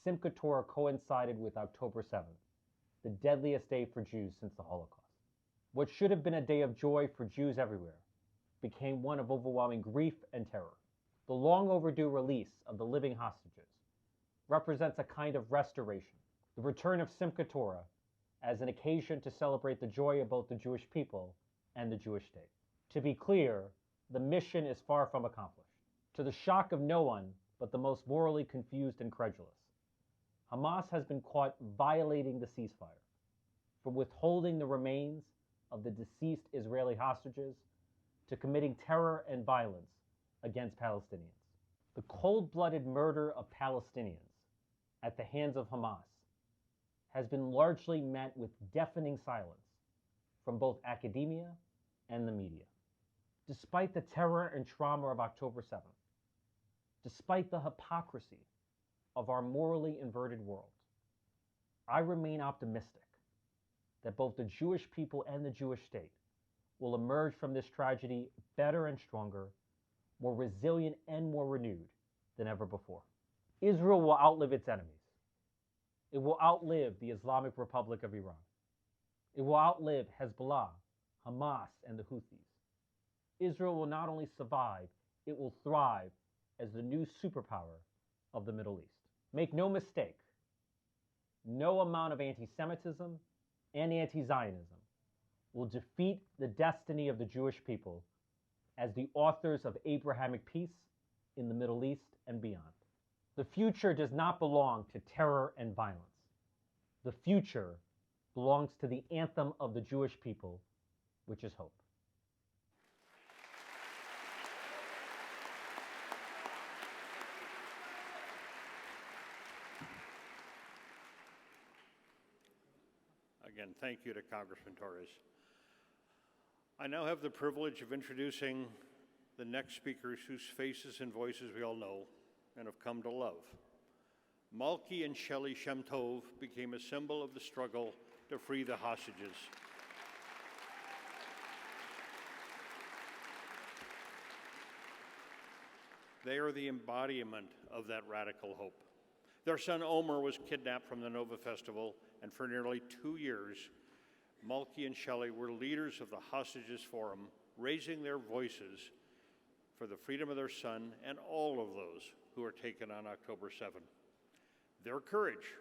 Simchat Torah coincided with October 7th, the deadliest day for Jews since the Holocaust. What should have been a day of joy for Jews everywhere became one of overwhelming grief and terror. The long overdue release of the living hostages represents a kind of restoration, the return of Simchat Torah as an occasion to celebrate the joy of both the Jewish people and the Jewish state. To be clear, the mission is far from accomplished. To the shock of no one but the most morally confused and credulous, Hamas has been caught violating the ceasefire, from withholding the remains of the deceased Israeli hostages to committing terror and violence against Palestinians. The cold-blooded murder of Palestinians at the hands of Hamas has been largely met with deafening silence from both academia and the media. Despite the terror and trauma of October 7th, despite the hypocrisy of our morally inverted world, I remain optimistic that both the Jewish people and the Jewish state will emerge from this tragedy better and stronger, more resilient and more renewed than ever before. Israel will outlive its enemies. It will outlive the Islamic Republic of Iran. It will outlive Hezbollah, Hamas, and the Houthis. Israel will not only survive, it will thrive as the new superpower of the Middle East. Make no mistake, no amount of anti-Semitism and anti-Zionism will defeat the destiny of the Jewish people as the authors of Abrahamic peace in the Middle East and beyond. The future does not belong to terror and violence. The future belongs to the anthem of the Jewish people, which is hope. Again, thank you to Congressman Torres. I now have the privilege of introducing the next speakers whose faces and voices we all know and have come to love. Malki and Shelley Shem Tov became a symbol of the struggle to free the hostages. They are the embodiment of that radical hope. Their son Omer was kidnapped from the Nova Festival, and for nearly 2 years, Malki and Shelley were leaders of the Hostages Forum, raising their voices for the freedom of their son and all of those who were taken on October 7. Their courage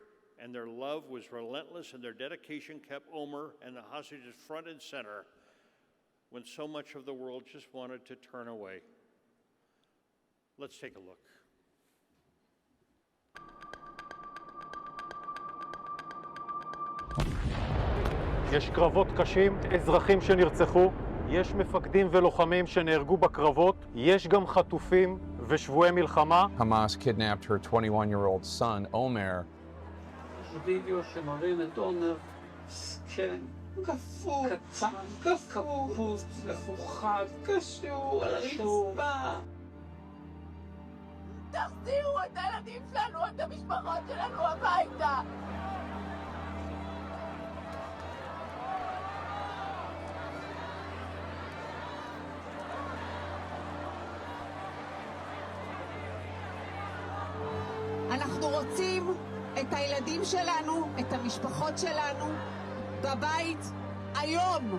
and their love was relentless, and their dedication kept Omer and the hostages front and center when so much of the world just wanted to turn away. Let's take a look. יש קרבות קשים, אזרחים שנרצחו, יש מפקדים ולוחמים שנהרגו בקרבות, יש גם חטופים ושבויי מלחמה. Hamas kidnapped her 21-year-old son, Omer. וידאו שמראים את עומר, כן, כפות, קצר, כפות, מפוחד, קשור, על הרצפה. תחזירו את הילדים שלנו, את המשפחות שלנו הביתה! אנחנו רוצים את הילדים שלנו, את המשפחות שלנו, בבית היום.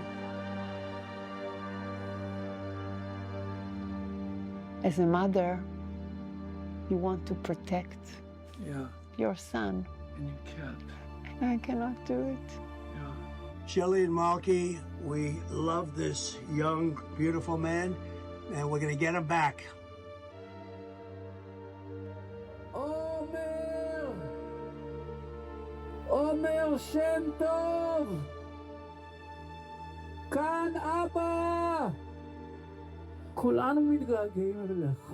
As a mother, you want to protect your son. And you can't. And I cannot do it. Shelley and Malky, we love this young, beautiful man, and we're going to get him back. עומר שם טוב! כאן אבא! כולנו מתגעגעים אליך.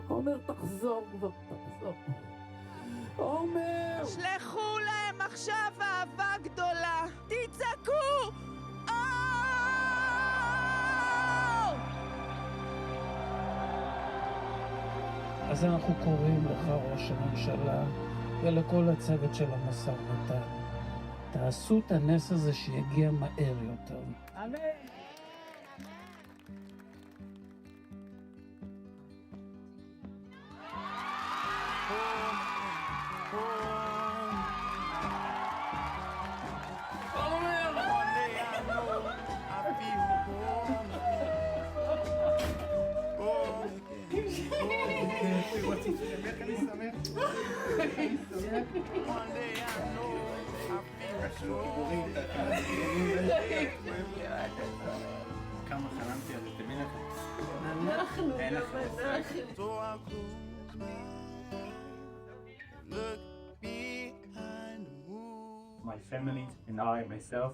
עומר, תחזור כבר, תחזור. עומר! שלחו להם עכשיו אהבה גדולה! תצעקו! אז אנחנו קוראים לך, ראש הממשלה, ולכל הצוות של המשא ומתן. תעשו את הנס הזה שיגיע מהר יותר. אמן! כמה חלמתי על זה, תמיד אנחנו My family and I, myself,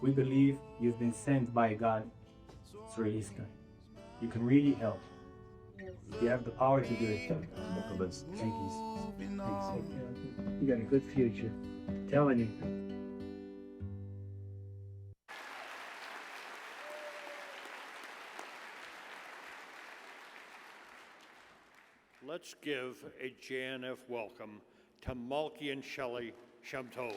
we believe you've been sent by God through Easter. You can really help. You have the power to do it. Thank you. Thanks. You got a good future. Telling you. Let's give a JNF welcome to Malky and Shelley Shem Tov.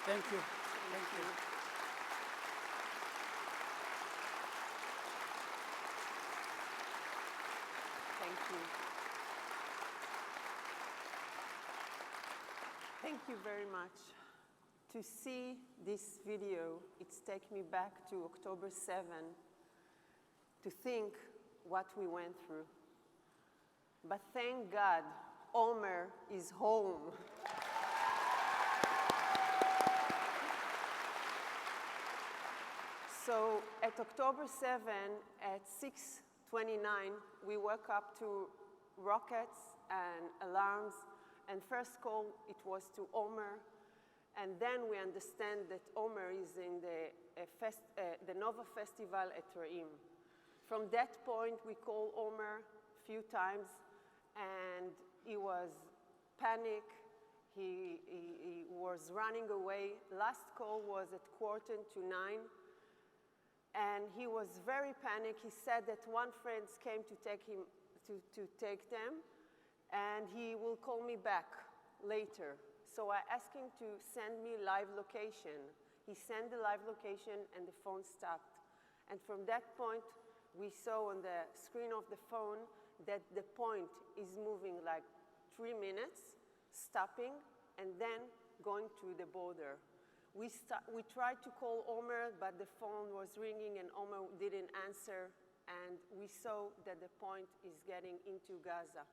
Thank you. Thank you. Thank you. Thank you very much. To see this video, it's taken me back to October 7, to think what we went through. But thank God, Omer is home. So at October 7, at 6:29, we woke up to rockets and alarms. And first call, it was to Omer. And then we understand that Omer is in the Nova Festival at Re'im. From that point, we called Omer a few times, and he was panic. He was running away. Last call was at 8:45. And he was very panicked. He said that one friend came to take him, to take them, and he will call me back later. So I asked him to send me live location. He sent the live location, and the phone stopped. And from that point, we saw on the screen of the phone that the point is moving like 3 minutes, stopping, and then going through the border. We tried to call Omer, but the phone was ringing and Omer didn't answer, and we saw that the point is getting into Gaza.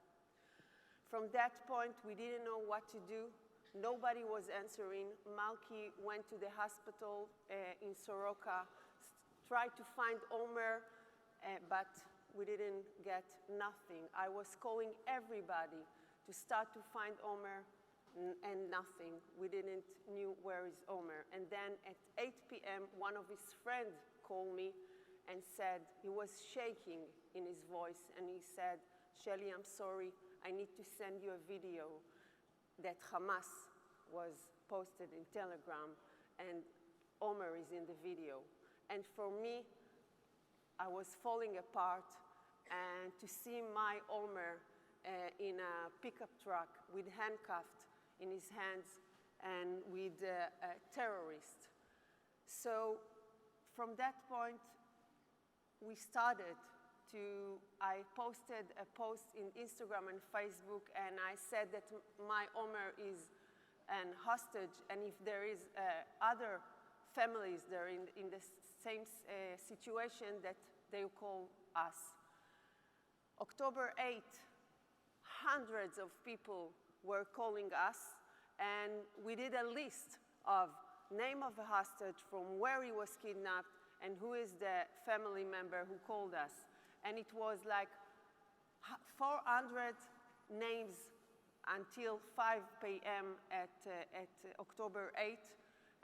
From that point, we didn't know what to do. Nobody was answering. Malky went to the hospital in Soroka, tried to find Omer, but we didn't get nothing. I was calling everybody to to start to find Omer and nothing. We didn't knew where is Omer. And then at 8 p.m., one of his friends called me and said, he was shaking in his voice, and he said, Shelly, I'm sorry, I need to send you a video that Hamas was posted in Telegram, and Omer is in the video. And for me, I was falling apart, and to see my Omer in a pickup truck with handcuffed in his hands and with a terrorist. So from that point, we started I posted a post in Instagram and Facebook, and I said that my Omer is an hostage, and if there is other families that are in the same situation, that they will call us. October 8th, hundreds of people were calling us, and we did a list of name of a hostage, from where he was kidnapped, and who is the family member who called us. And it was like 400 names until 5 p.m. at October 8th.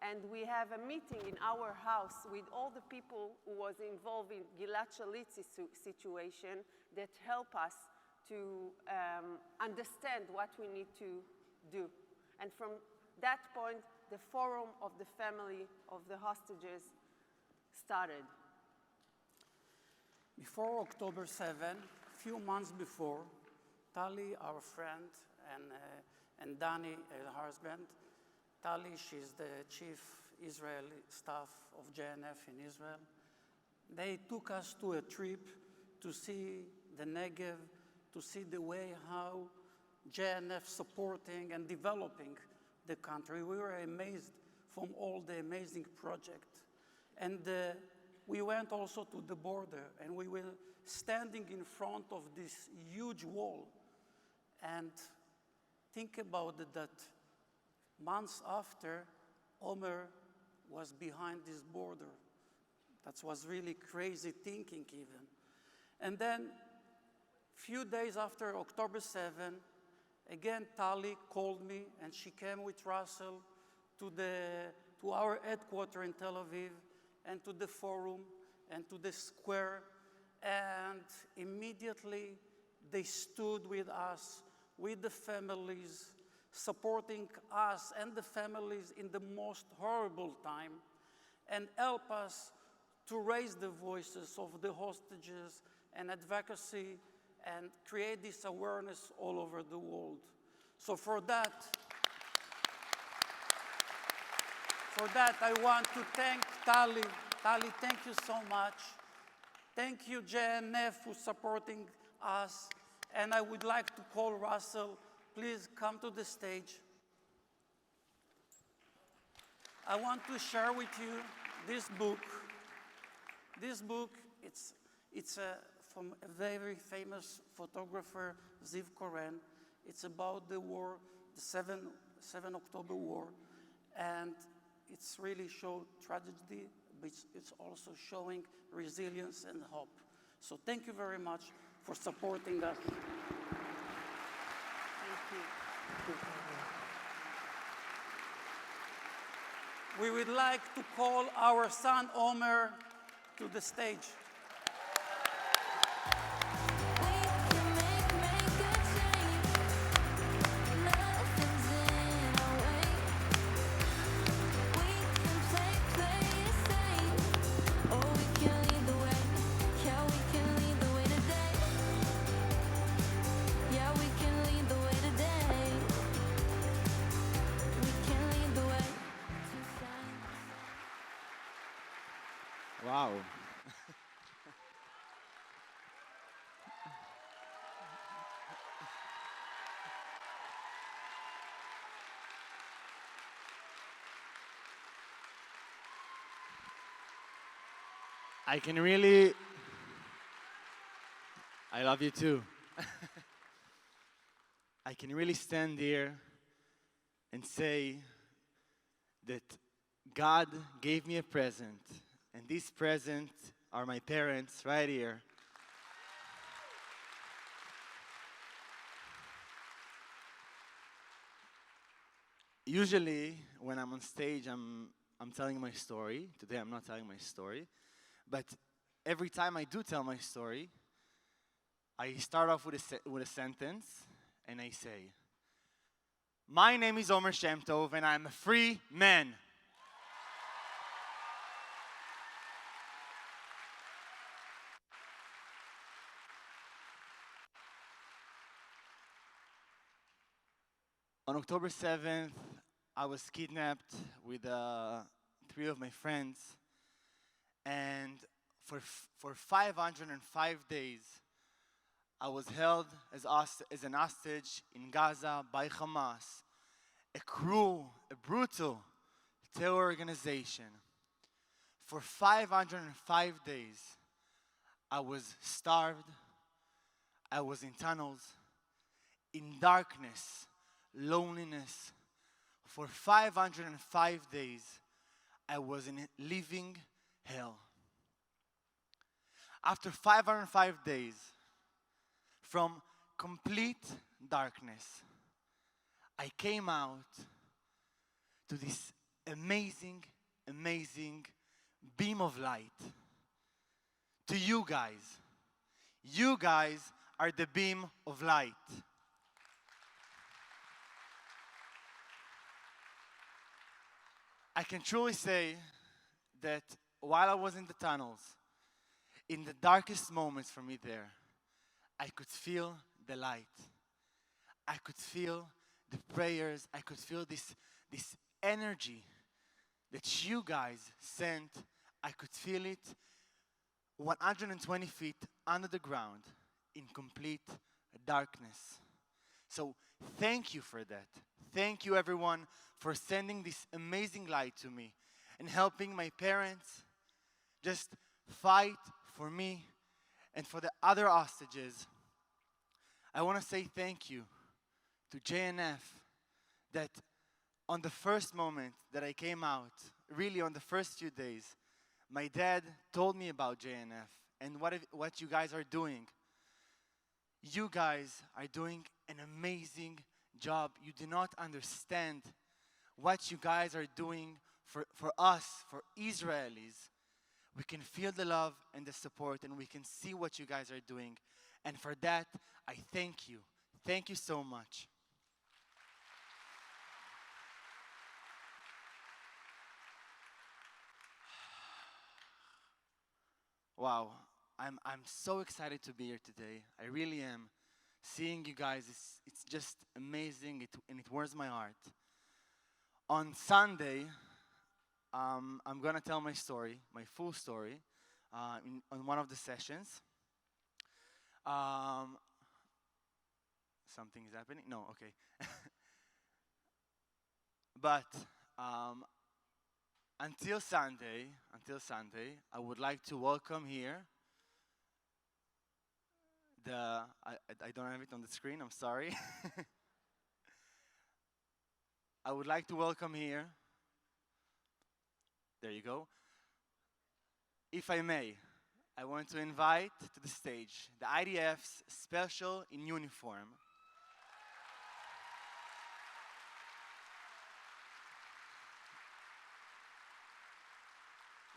And we have a meeting in our house with all the people who was involved in Gilad Shalit's situation that help us to understand what we need to do. And from that point, the forum of the family of the hostages started. Before October 7, a few months before, Tali, our friend, and Dani, her husband, Tali, she's the chief Israeli staff of JNF in Israel. They took us to a trip to see the Negev, to see the way how JNF supporting and developing the country. We were amazed from all the amazing projects. And we went also to the border, and we were standing in front of this huge wall. And think about it, that months after, Omer was behind this border. That was really crazy thinking even. And then, few days after October 7, again, Tali called me, and she came with Russell to our headquarters in Tel Aviv, and to the forum, and to the square, and immediately they stood with us, with the families, supporting us and the families in the most horrible time, and help us to raise the voices of the hostages and advocacy and create this awareness all over the world. So for that, I want to thank Tali. Tali, thank you so much. Thank you, JNF, for supporting us. And I would like to call Russell. Please come to the stage. I want to share with you this book. This book, it's from a very famous photographer, Ziv Koren. It's about the war, the 7 October War. And it's really showing tragedy, but it's also showing resilience and hope. So thank you very much for supporting us. Thank you. We would like to call our son Omer to the stage. Wow. I love you too. I can really stand here and say that God gave me a present, and these presents are my parents right here. Usually, when I'm on stage, I'm telling my story. Today, I'm not telling my story. But every time I do tell my story, I start off with a sentence, and I say, "My name is Omer Shem Tov, and I'm a free man." On October 7th, I was kidnapped with 3 of my friends, and for 505 days, I was held as an hostage in Gaza by Hamas, a cruel, a brutal terror organization. For 505 days, I was starved, I was in tunnels, in darkness, loneliness. For 505 days, I was in living hell. After 505 days, from complete darkness, I came out to this amazing, amazing beam of light. To you guys. You guys are the beam of light. I can truly say that while I was in the tunnels, in the darkest moments for me there, I could feel the light. I could feel the prayers. I could feel this energy that you guys sent. I could feel it 120 feet under the ground in complete darkness. So thank you for that. Thank you, everyone, for sending this amazing light to me and helping my parents just fight for me and for the other hostages. I want to say thank you to JNF that on the first moment that I came out, really on the first few days, my dad told me about JNF and what you guys are doing. You guys are doing an amazing job. You do not understand what you guys are doing for us, for Israelis. We can feel the love and the support, and we can see what you guys are doing. And for that, I thank you. Thank you so much. Wow, I'm so excited to be here today. I really am. Seeing you guys, it's just amazing, and it warms my heart. On Sunday, I'm gonna tell my story, my full story, on one of the sessions. Something is happening? No, okay. But until Sunday, I would like to welcome here I don't have it on the screen, I'm sorry. I would like to welcome here, there you go. If I may, I want to invite to the stage the IDF's Special in Uniform.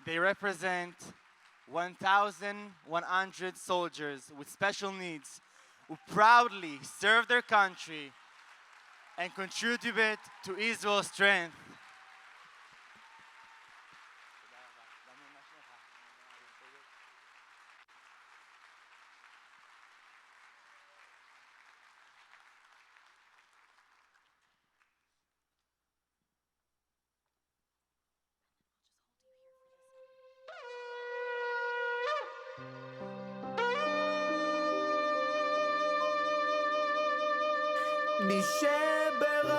They represent 1,100 soldiers with special needs who proudly serve their country and contribute to Israel's strength. מי שברך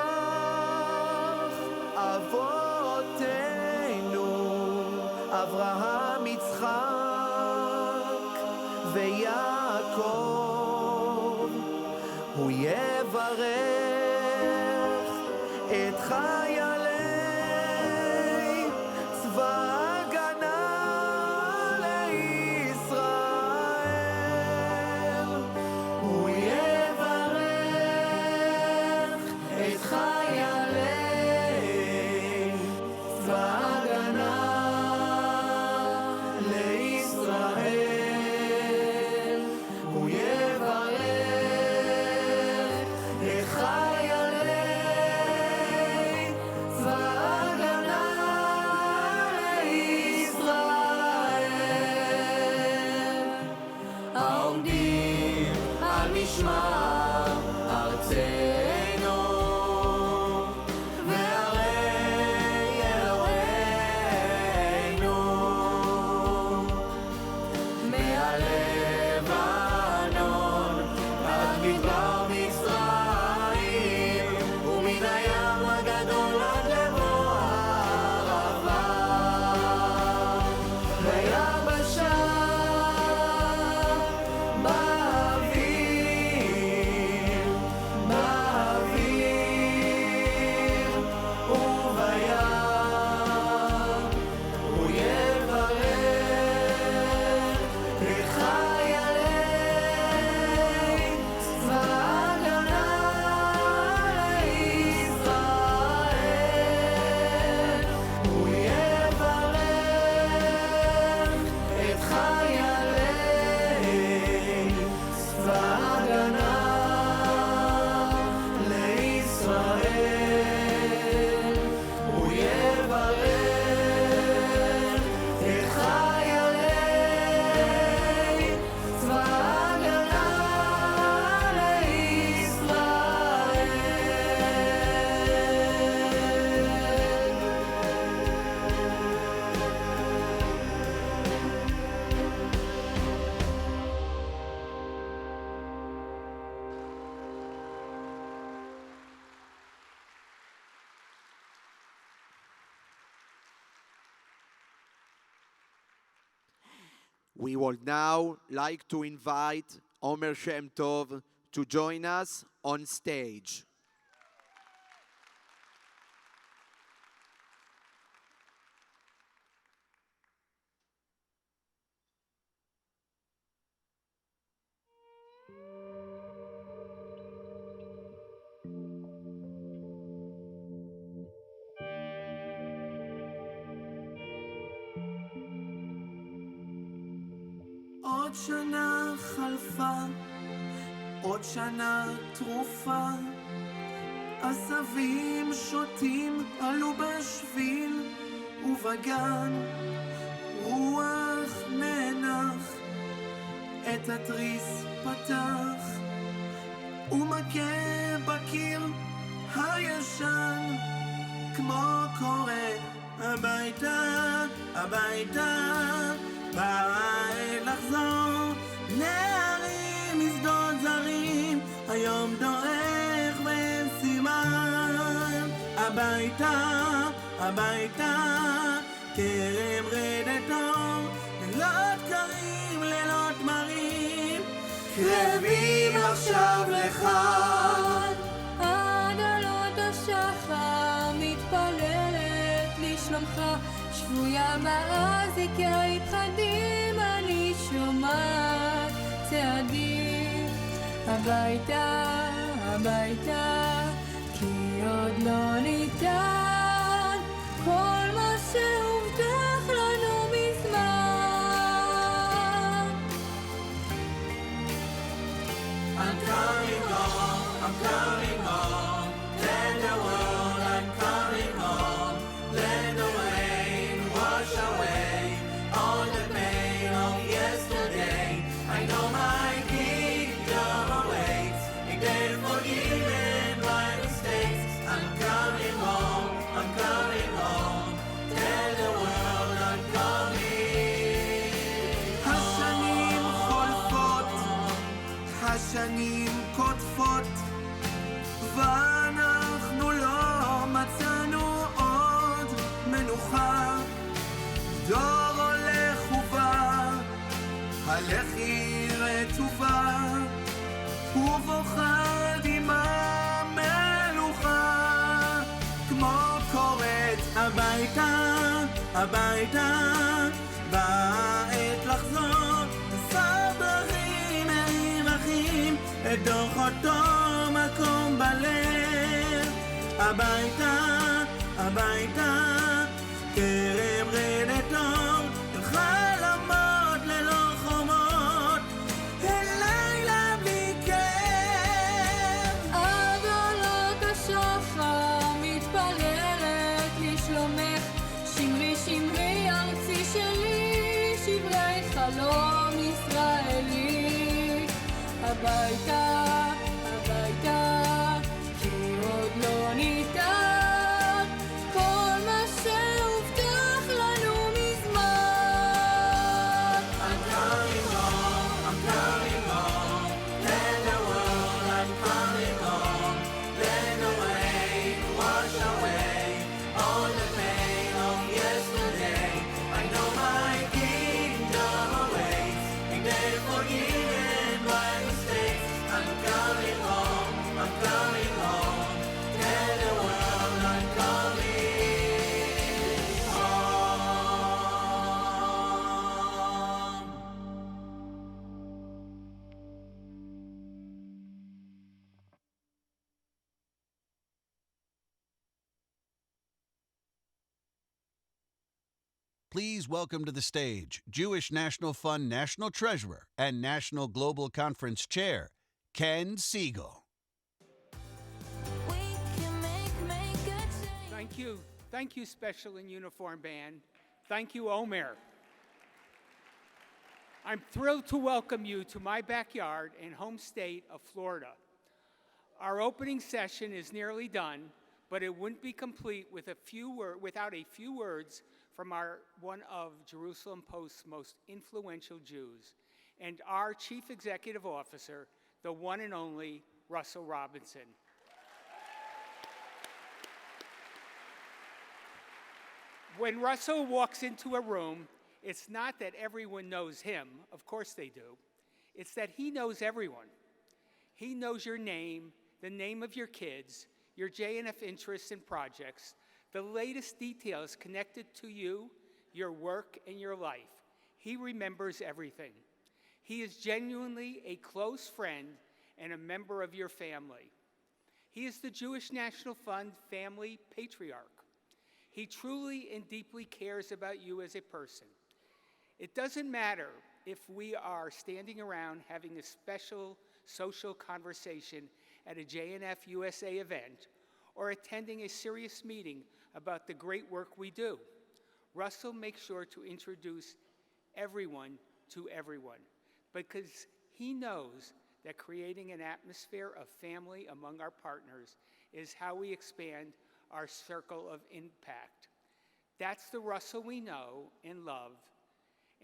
אבותינו אברהם יצחק ויעקב הוא יברך את חיילי צבא ההגנה לישראל הוא יברך את חיילי לישראל, הוא יברך את חיילי צבא ההגנה לישראל, העומדים על משמר ארצנו וערי אלוהינו, מהלבנון עד מדבר מצרים ומן הים הגדול עד לבוא הערבה, ביבשה באוויר ובים, הוא יברך את חיילי צבא ההגנה לישראל, הוא יברך את חיילי צבא ההגנה לישראל, הוא יברך את חיילי צבא ההגנה We would now like to invite Omer Shem Tov to join us on stage. עוד שנה חלפה, עוד שנה תרופה, עשבים שוטים עלו בשביל ובגן, רוח נאנח, את התריס פתח, ומכה בקיר הישן, כמו קורא הביתה, הביתה, בעת לחזור, נערים משדות זרים, היום דורך ואין סימן, הביתה, הביתה, כרם רדת אור, לילות קרים, לילות מרים, קרבים עכשיו לחג, עד עלות השחר מתפללת לשלומך, שבויה באזיקי פחדים, אני שומעת צעדים, הביתה, הביתה, כי עוד לא ניתן כל מה שהובטח לנו מזמן. I'm coming home, I'm coming home, tell the world I'm coming home, let the rain wash away all the pain of yesterday. I know my kingdom awaits, if they're forgiven my mistakes. I'm coming home, I'm coming home, tell the world I'm coming. השנים חולפות, השנים קוטפות, ואנחנו לא מצאנו עוד מנוחה. דור הולך ובא, הלחי רטובה, ובוכה דמעה מלוכה, כמו קוראת הביתה, הביתה, בעת לחזור, סדרים מריחים את דוח אותו מקום בלב, הביתה, הביתה, כרם רדת אור, אל חלום חלום ישראלי. הביתה, הביתה, כי עוד לא ניתן כל מה שהובטח לנו מזמן. I'm coming home, I'm coming home. Tell the world I'm coming home. Let the rain wash away all the pain of yesterday. I know my kingdom awaits. Be there forgiven my mistakes. I'm coming home, I'm coming home. Tell the world I'm coming home. Please welcome to the stage Jewish National Fund National Treasurer and National Global Conference Chair, Ken Siegel. Thank you. Thank you, Special and Uniform Band. Thank you, Omer. I'm thrilled to welcome you to my backyard and home state of Florida. Our opening session is nearly done, but it wouldn't be complete without a few words from one of Jerusalem Post's most influential Jews and our Chief Executive Officer, the one and only Russell Robinson. When Russell walks into a room, it's not that everyone knows him, of course they do. It's that he knows everyone. He knows your name, the name of your kids, your JNF interests and projects, the latest details connected to you, your work, and your life. He remembers everything. He is genuinely a close friend and a member of your family. He is the Jewish National Fund family patriarch. He truly and deeply cares about you as a person. It doesn't matter if we are standing around having a special social conversation at a JNF USA event or attending a serious meeting about the great work we do. Russell makes sure to introduce everyone to everyone because he knows that creating an atmosphere of family among our partners is how we expand our circle of impact. That's the Russell we know and love.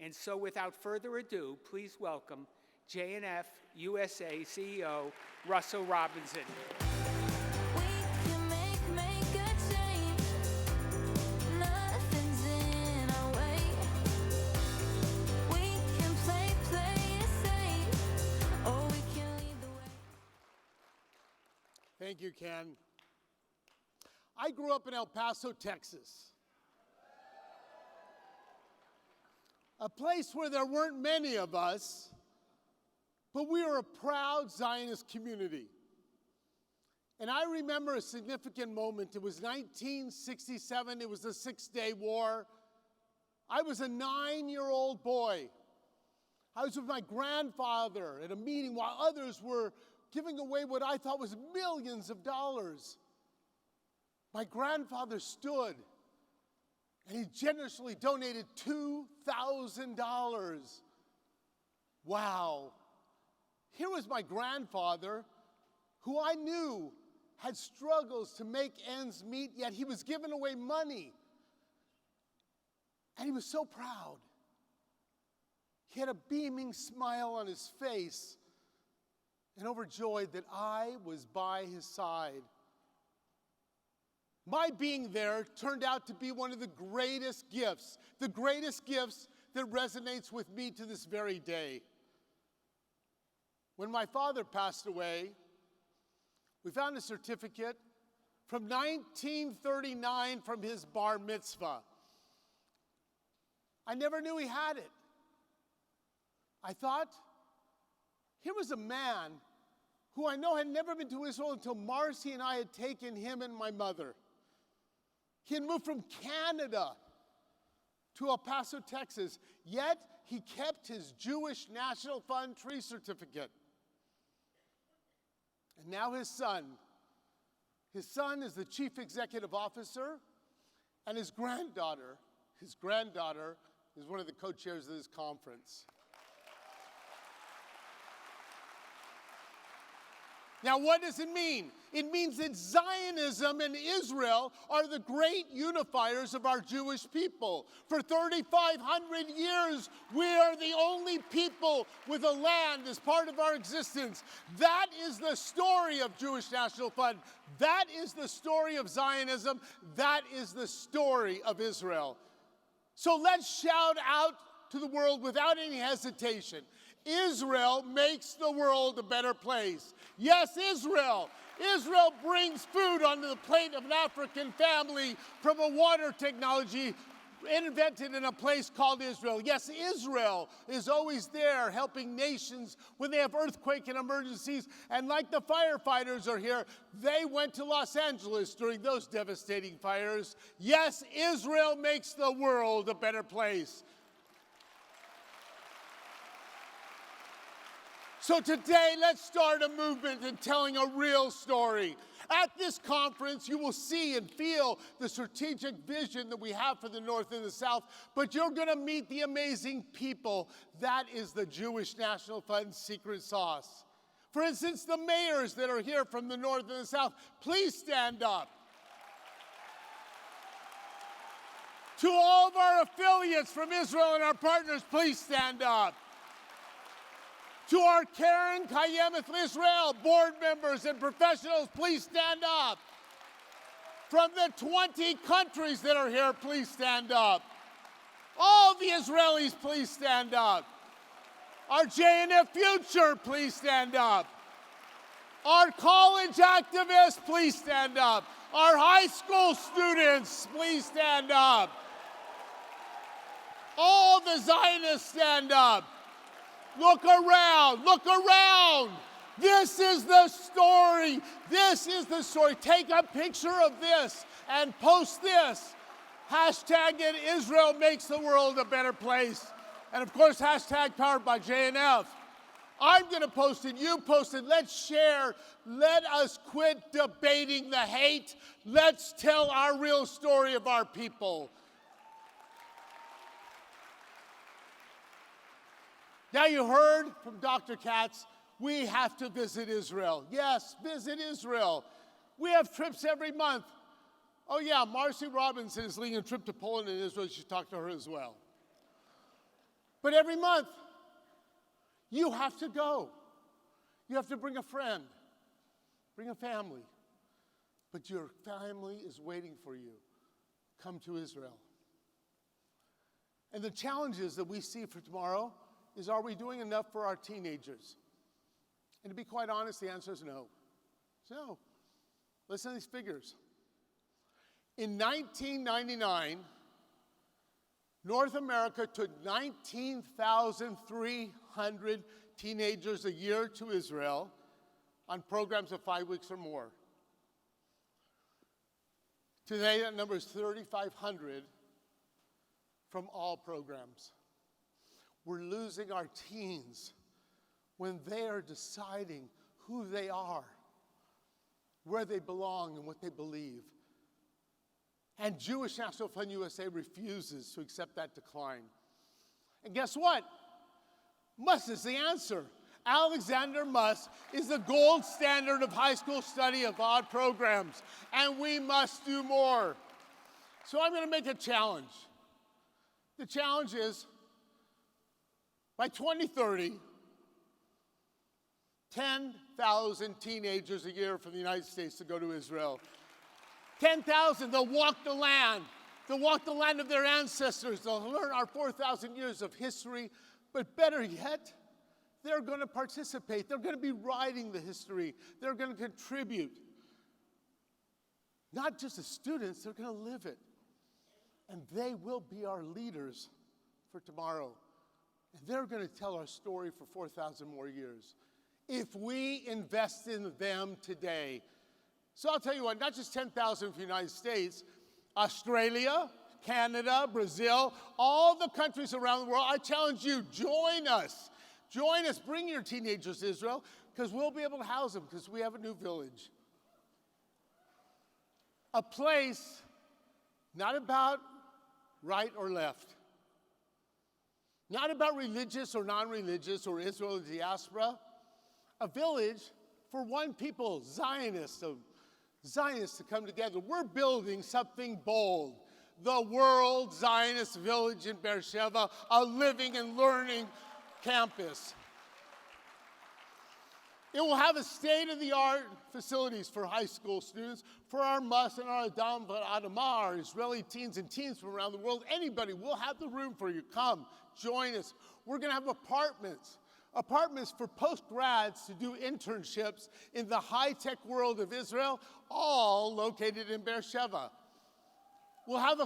And so without further ado, please welcome JNF USA CEO Russell Robinson. Thank you, Ken. I grew up in El Paso, Texas, a place where there weren't many of us, but we were a proud Zionist community. And I remember a significant moment. It was 1967. It was the Six-Day War. I was a 9-year-old boy. I was with my grandfather at a meeting while others were giving away what I thought was millions of dollars. My grandfather stood and he generously donated $2,000. Wow. Here was my grandfather, who I knew had struggles to make ends meet, yet he was giving away money. And he was so proud. He had a beaming smile on his face and overjoyed that I was by his side. My being there turned out to be one of the greatest gifts that resonates with me to this very day. When my father passed away, we found a certificate from 1939 from his bar mitzvah. I never knew he had it. I thought, here was a man who I know had never been to Israel until Marcy and I had taken him and my mother. He had moved from Canada to El Paso, Texas, yet he kept his Jewish National Fund tree certificate. And now his son is the chief executive officer, and his granddaughter is one of the co-chairs of this conference. Now, what does it mean? It means that Zionism and Israel are the great unifiers of our Jewish people. For 3,500 years, we are the only people with a land as part of our existence. That is the story of Jewish National Fund. That is the story of Zionism. That is the story of Israel. So let's shout out to the world without any hesitation. Israel makes the world a better place. Yes, Israel. Israel brings food onto the plate of an African family from a water technology invented in a place called Israel. Yes, Israel is always there helping nations when they have earthquake and emergencies. And like the firefighters are here, they went to Los Angeles during those devastating fires. Yes, Israel makes the world a better place. So today, let's start a movement in telling a real story. At this conference, you will see and feel the strategic vision that we have for the North and the South, but you're going to meet the amazing people. That is the Jewish National Fund's secret sauce. For instance, the mayors that are here from the North and the South, please stand up. To all of our affiliates from Israel and our partners, please stand up. To our Karen Kayemet Israel board members and professionals, please stand up. From the 20 countries that are here, please stand up. All the Israelis, please stand up. Our JNF Future, please stand up. Our college activists, please stand up. Our high school students, please stand up. All the Zionists, stand up. Look around, look around. This is the story. This is the story. Take a picture of this and post this. Hashtag it, Israel makes the world a better place. And of course, hashtag powered by JNF. I'm going to post it, you post it. Let's share. Let us quit debating the hate. Let's tell our real story of our people. Now you heard from Dr. Katz, we have to visit Israel. Yes, visit Israel. We have trips every month. Oh yeah, Marcy Robinson is leading a trip to Poland and Israel. You should talk to her as well. But every month, you have to go. You have to bring a friend, bring a family. But your family is waiting for you. Come to Israel. And the challenges that we see for tomorrow is, are we doing enough for our teenagers? And to be quite honest, the answer is no. No. Listen to these figures. In 1999, North America took 19,300 teenagers a year to Israel on programs of 5 weeks or more. Today, that number is 3,500 from all programs. We're losing our teens when they are deciding who they are, where they belong, and what they believe. And Jewish National Fund USA refuses to accept that decline. And guess what? Must is the answer. Alexander Must is the gold standard of high school study abroad programs, and we must do more. So I'm going to make a challenge. The challenge is, by 2030, 10,000 teenagers a year from the United States to go to Israel. 10,000, they'll walk the land. They'll walk the land of their ancestors. They'll learn our 4,000 years of history. But better yet, they're going to participate. They're going to be writing the history. They're going to contribute. Not just as students, they're going to live it. And they will be our leaders for tomorrow. And they're going to tell our story for 4,000 more years. If we invest in them today. So I'll tell you what, not just 10,000 from the United States, Australia, Canada, Brazil, all the countries around the world, I challenge you, join us. Join us, bring your teenagers to Israel, because we'll be able to house them, because we have a new village. A place not about right or left, not about religious or non-religious or Israel or diaspora, a village for one people, Zionists to come together. We're building something bold. The World Zionist Village in Beersheba, a living and learning campus. It will have a state-of-the-art facilities for high school students, for our Mus and our Adam Adama, our Israeli teens and teens from around the world. Anybody, we'll have the room for you. Come, join us. We're going to have apartments for post-grads to do internships in the high-tech world of Israel, all located in Beersheba. We'll have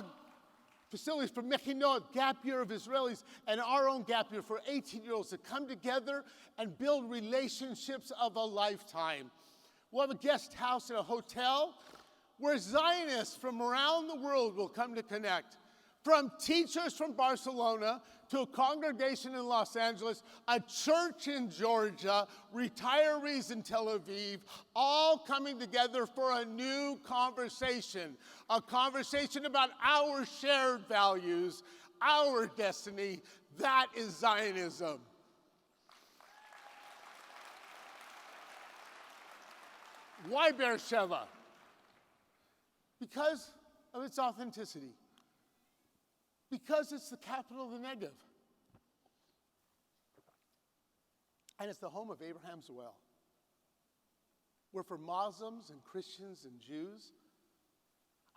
facilities for Mechinot, gap year of Israelis, and our own gap year for 18-year-olds to come together and build relationships of a lifetime. We'll have a guest house and a hotel where Zionists from around the world will come to connect. From teachers from Barcelona to a congregation in Los Angeles, a church in Georgia, retirees in Tel Aviv, all coming together for a new conversation, a conversation about our shared values, our destiny. That is Zionism. Why Beersheba? Because of its authenticity. Because it's the capital of the Negev. And it's the home of Abraham's well, where for Muslims and Christians and Jews,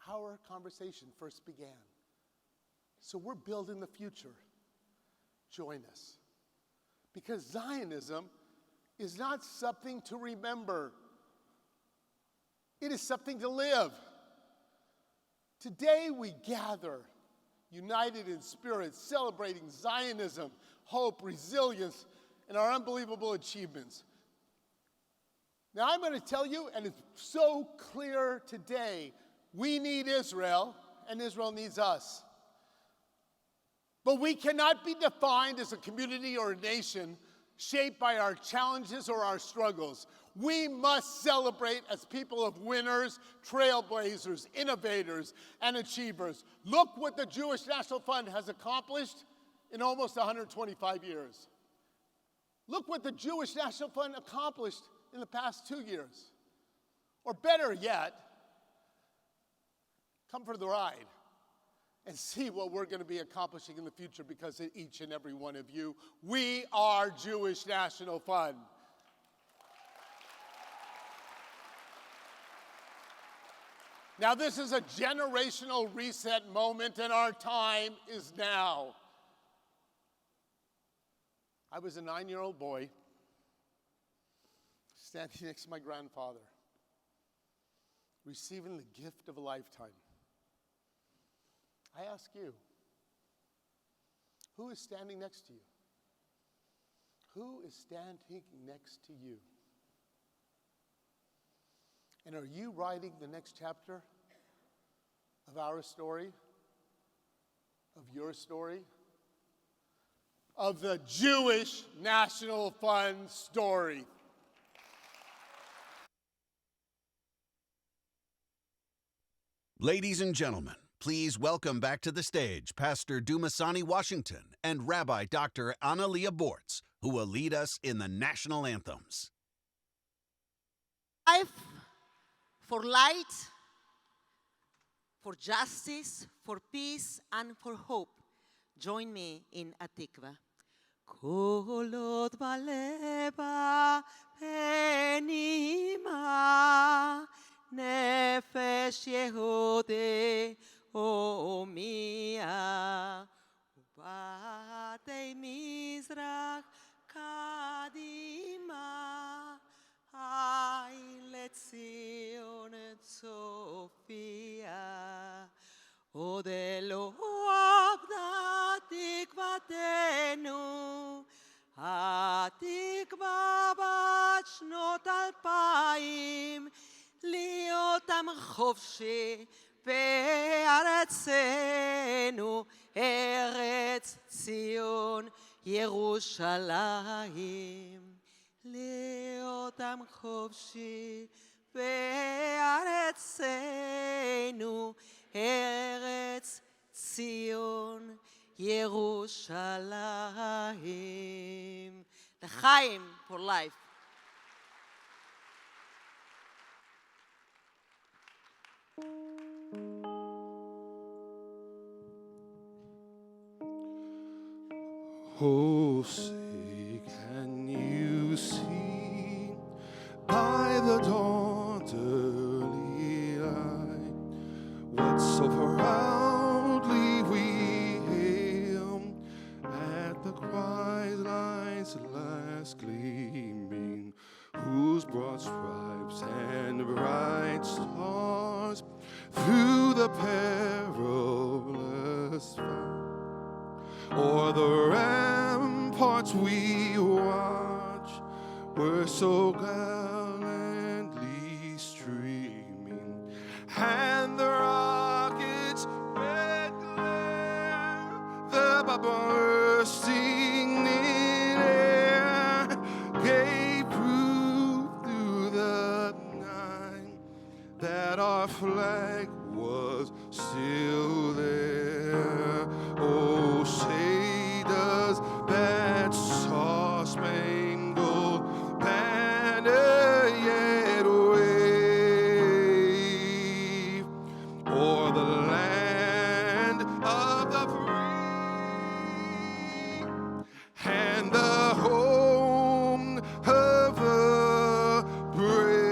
our conversation first began. So we're building the future. Join us. Because Zionism is not something to remember. It is something to live. Today we gather united in spirit, celebrating Zionism, hope, resilience, and our unbelievable achievements. Now I'm going to tell you, and it's so clear today, we need Israel, and Israel needs us. But we cannot be defined as a community or a nation shaped by our challenges or our struggles. We must celebrate as people of winners, trailblazers, innovators, and achievers. Look what the Jewish National Fund has accomplished in almost 125 years. Look what the Jewish National Fund accomplished in the past 2 years. Or better yet, come for the ride and see what we're going to be accomplishing in the future because of each and every one of you. We are Jewish National Fund. Now, this is a generational reset moment, and our time is now. I was a 9-year-old boy standing next to my grandfather, receiving the gift of a lifetime. I ask you, who is standing next to you? Who is standing next to you? And are you writing the next chapter of our story, of your story, of the Jewish National Fund story? Ladies and gentlemen, please welcome back to the stage Pastor Dumasani Washington and Rabbi Dr. Analia Bortz, who will lead us in the national anthems. Life for light, for justice, for peace, and for hope. Join me in Atikva. Kolot baleba penima nefesh Yehode omia ubatei mizrach kadima ay lezion et Sophia Odelo abda tikvatenu התקווה בת שנות 2000 להיות עם חופשי בארצנו ארץ ציון ירושלים להיות עם חופשי בארצנו ארץ ציון ירושלים. לחיים for life. Oh, say, can you see by the dawn's early light what so proudly we hail at the Christ light's last gleaming, whose broad stripes and bright stars through the perilous fight o'er the ramparts we watch were so gallantly streaming, and the rockets' red glare, the bursting in air, gave proof through the night that our flag was still there. Oh, say does that star-spangled banner yet wave o'er the land of the free and the home of the brave?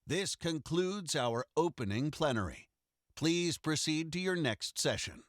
This concludes our opening plenary. Please proceed to your next session.